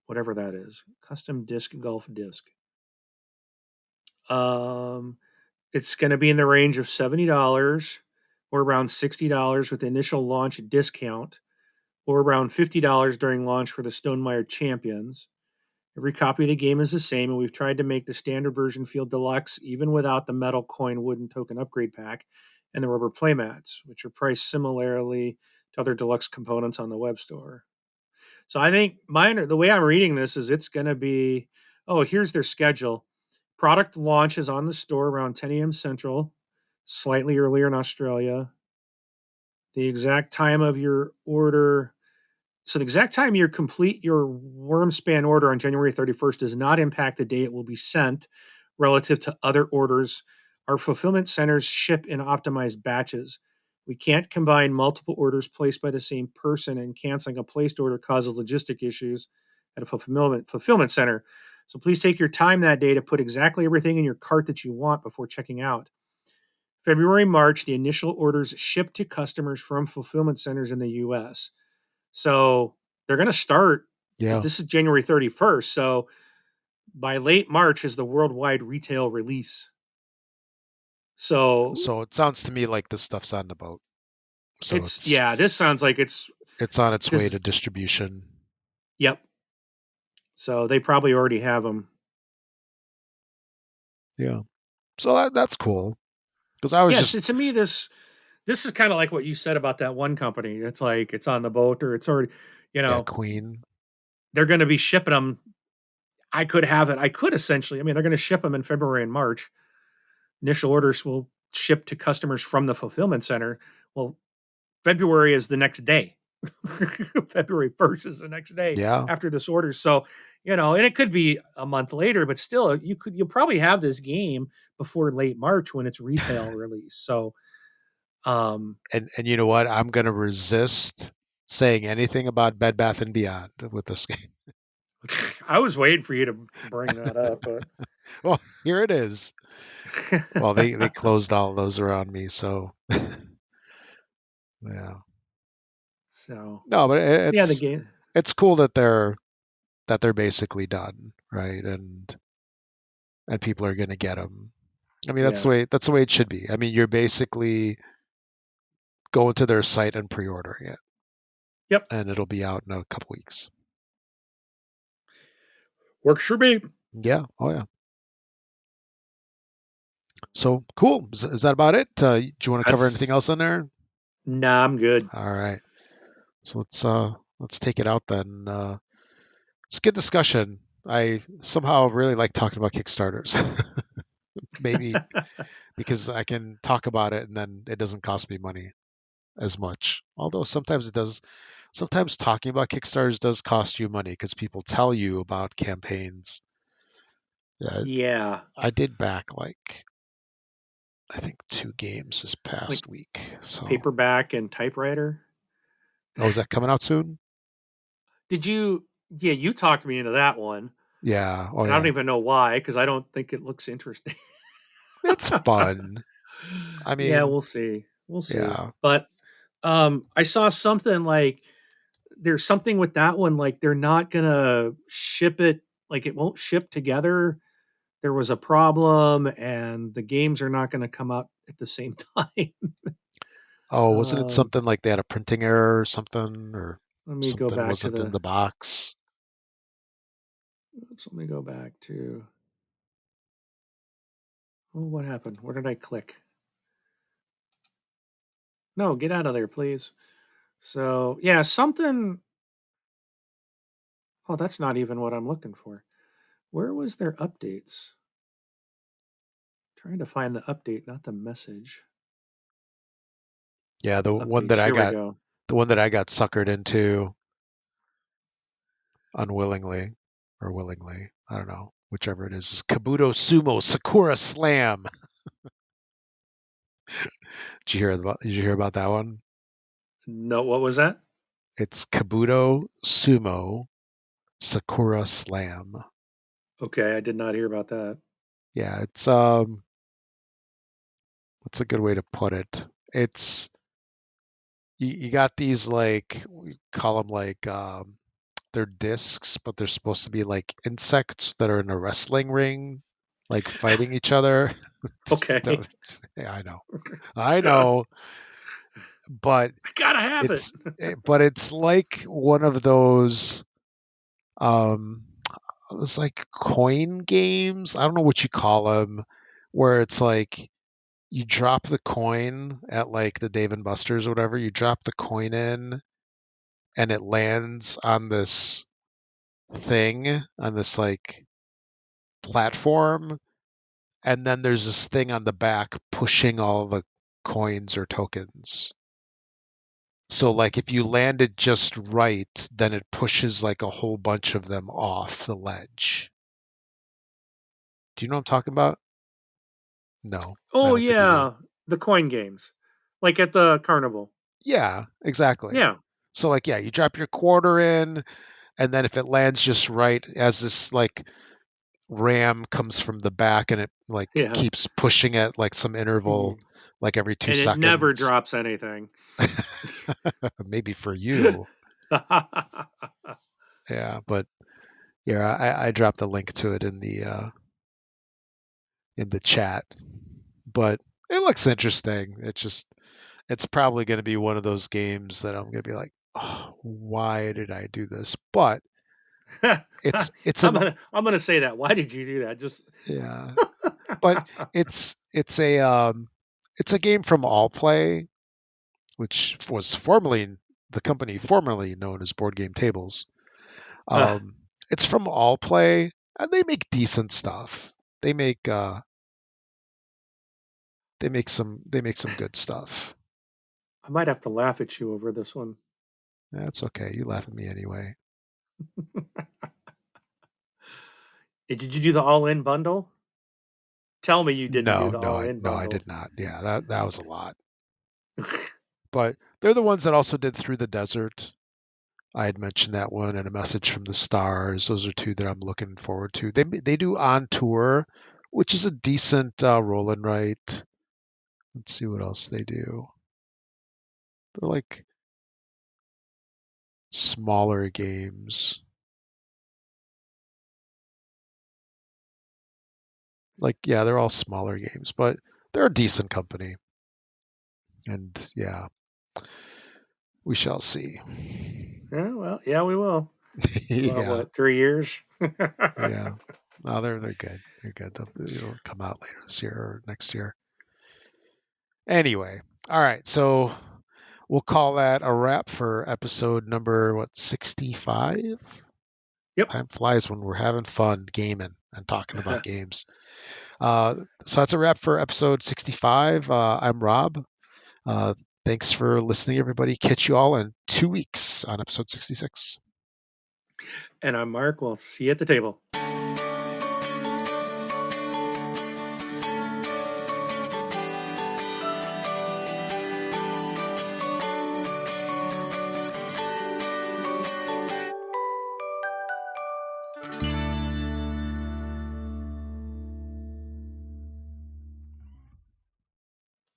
whatever that is. Custom disc golf disc. Um, it's going to be in the range of $70 or around $60 with the initial launch discount, or around $50 during launch for the Stonemeyer Champions. Every copy of the game is the same, and we've tried to make the standard version feel deluxe even without the metal coin wooden token upgrade pack and the rubber playmats, which are priced similarly to other deluxe components on the web store. So I think the way I'm reading this is it's going to be, oh, here's their schedule. Product launches on the store around 10 a.m. Central, slightly earlier in Australia. The exact time of your order So the exact time you complete your Wormspan order on January 31st does not impact the day it will be sent relative to other orders Our fulfillment centers ship in optimized batches. We can't combine multiple orders placed by the same person, and canceling a placed order causes logistic issues at a fulfillment center. So please take your time that day to put exactly everything in your cart that you want before checking out. February, March, the initial orders shipped to customers from fulfillment centers in the US. So they're going to start,
Yeah.
this is January 31st. So by late March is the worldwide retail release. So
So it sounds to me like this stuff's on the boat. So
it's, yeah, this sounds like it's
on its way to
because,
distribution.
yep. So they probably already have them.
Yeah. So that's cool. Because I was
Yes,
just
to me, this is kind of like what you said about that one company. It's like it's on the boat or it's already, you know,
Queen.
they're going to be shipping them. I could have it. I could essentially, I mean, they're going to ship them in February and March. Initial orders will ship to customers from the fulfillment center. Well, February is the next day. February 1st is the next day
Yeah.
after this order. So, and it could be a month later, but still you'll probably have this game before late March when it's retail release. So,
And you know what? I'm gonna resist saying anything about Bed Bath and Beyond with this game.
I was waiting for you to bring that up, but
Well, here it is. Well, they closed all those around me, so yeah.
so
No, but
yeah, the game.
it's cool that they're basically done, right? And people are gonna get them. I mean,
Yeah.
that's the way it should be. I mean, you're basically going to their site and pre-ordering it,
Yep.
and it'll be out in a couple weeks.
Works for me.
Yeah. Oh yeah. So cool. Is that about it? Do you want to cover anything
That's
else on there?
Nah, I'm good.
All right. So let's take it out then. It's a good discussion. I somehow really like talking about Kickstarters. Maybe because I can talk about it and then it doesn't cost me money as much. Although sometimes it does. Sometimes talking about Kickstarters does cost you money because people tell you about campaigns. Yeah,
Yeah.
I did back like I think 2 games this
Like
past week. So,
paperback and typewriter.
oh, is that coming out soon?
Did you? Yeah, you talked me into that one,
Yeah. Oh
and I don't
yeah.
even know why because I don't think it looks interesting.
It's fun. I
Yeah,
mean,
we'll see. We'll see.
yeah.
But I saw something like there's something with that one like they're not gonna ship it. Like it won't ship together. There was a problem, and the games are not going to come out at the same time.
Oh, wasn't it
um,
something like they had a printing error or something, or
Let me go
something
back to
wasn't in
the.
the box?
Oops, let me go back to. Oh, what happened? Where did I click? No, get out of there, please. So yeah, something. Oh, that's not even what I'm looking for. Where was their updates? Trying to find the update, not the message.
Yeah,
Updates. Here we go.
the one that I got suckered into unwillingly or willingly, I don't know, whichever it is Kabuto Sumo Sakura Slam. Did you hear about that one?
No, what was that?
It's Kabuto Sumo Sakura Slam.
Okay, I did not hear about that.
Yeah, that's a good way to put it. It's you got these like we call them like they're discs, but they're supposed to be like insects that are in a wrestling ring, like fighting each other. Just
Okay,
yeah, I
I
know, but
gotta have it.
it's like one of those um, it's like coin games. I don't know what you call them, where it's like you drop the coin at like the Dave and Buster's or whatever. You drop the coin in, and it lands on this thing on this like platform, and then there's this thing on the back pushing all the coins or tokens. So like if you land it just right, then it pushes like a whole bunch of them off the ledge. Do you know what I'm talking about? No, I
Oh
don't think you do.
yeah, the coin games, like at the carnival.
Yeah, exactly.
Yeah,
So like, yeah, you drop your quarter in, and then if it lands just right, as this like ram comes from the back, and it like
yeah,
keeps pushing at like some interval,
and
like every two
it never
seconds.
drops anything.
Maybe for you, yeah, but yeah, I dropped a link to it in the chat. But it looks interesting. It's probably going to be one of those games that I'm going to be like, oh, why did I do this? But it's an
I'm gonna say that. Why did you do that? Just
yeah, but it's a game from All Play, which was formerly the company formerly known as Board Game Tables.
uh,
Um, it's from All Play, and they make decent stuff. They make uh, they make some good stuff.
I might have to laugh at you over this one.
That's okay. You laugh at me anyway.
Did you do the all-in bundle? Tell me you didn't do
No,
the all-in
no, I
bundle.
did not. Yeah, that was a lot. But they're the ones that also did Through the Desert. I had mentioned that one, and A Message from the Stars. Those are two that I'm looking forward to. They do On Tour, which is a decent roll and write. Let's see what else they do. They're like smaller games. Like, yeah, they're all smaller games, but they're a decent company. And yeah, we shall see.
Yeah, well, yeah, we will. About
Yeah,
what, 3 years?
yeah. No, they're good. They're good. It'll come out later this year or next year. Anyway, all right. So we'll call that a wrap for episode number, what, 65?
Yep.
Time flies when we're having fun gaming and talking about games. Uh, so that's a wrap for episode 65. I'm Rob. Uh, thanks for listening, everybody. Catch you all in 2 weeks on episode 66.
And I'm Mark. We'll see you at the table.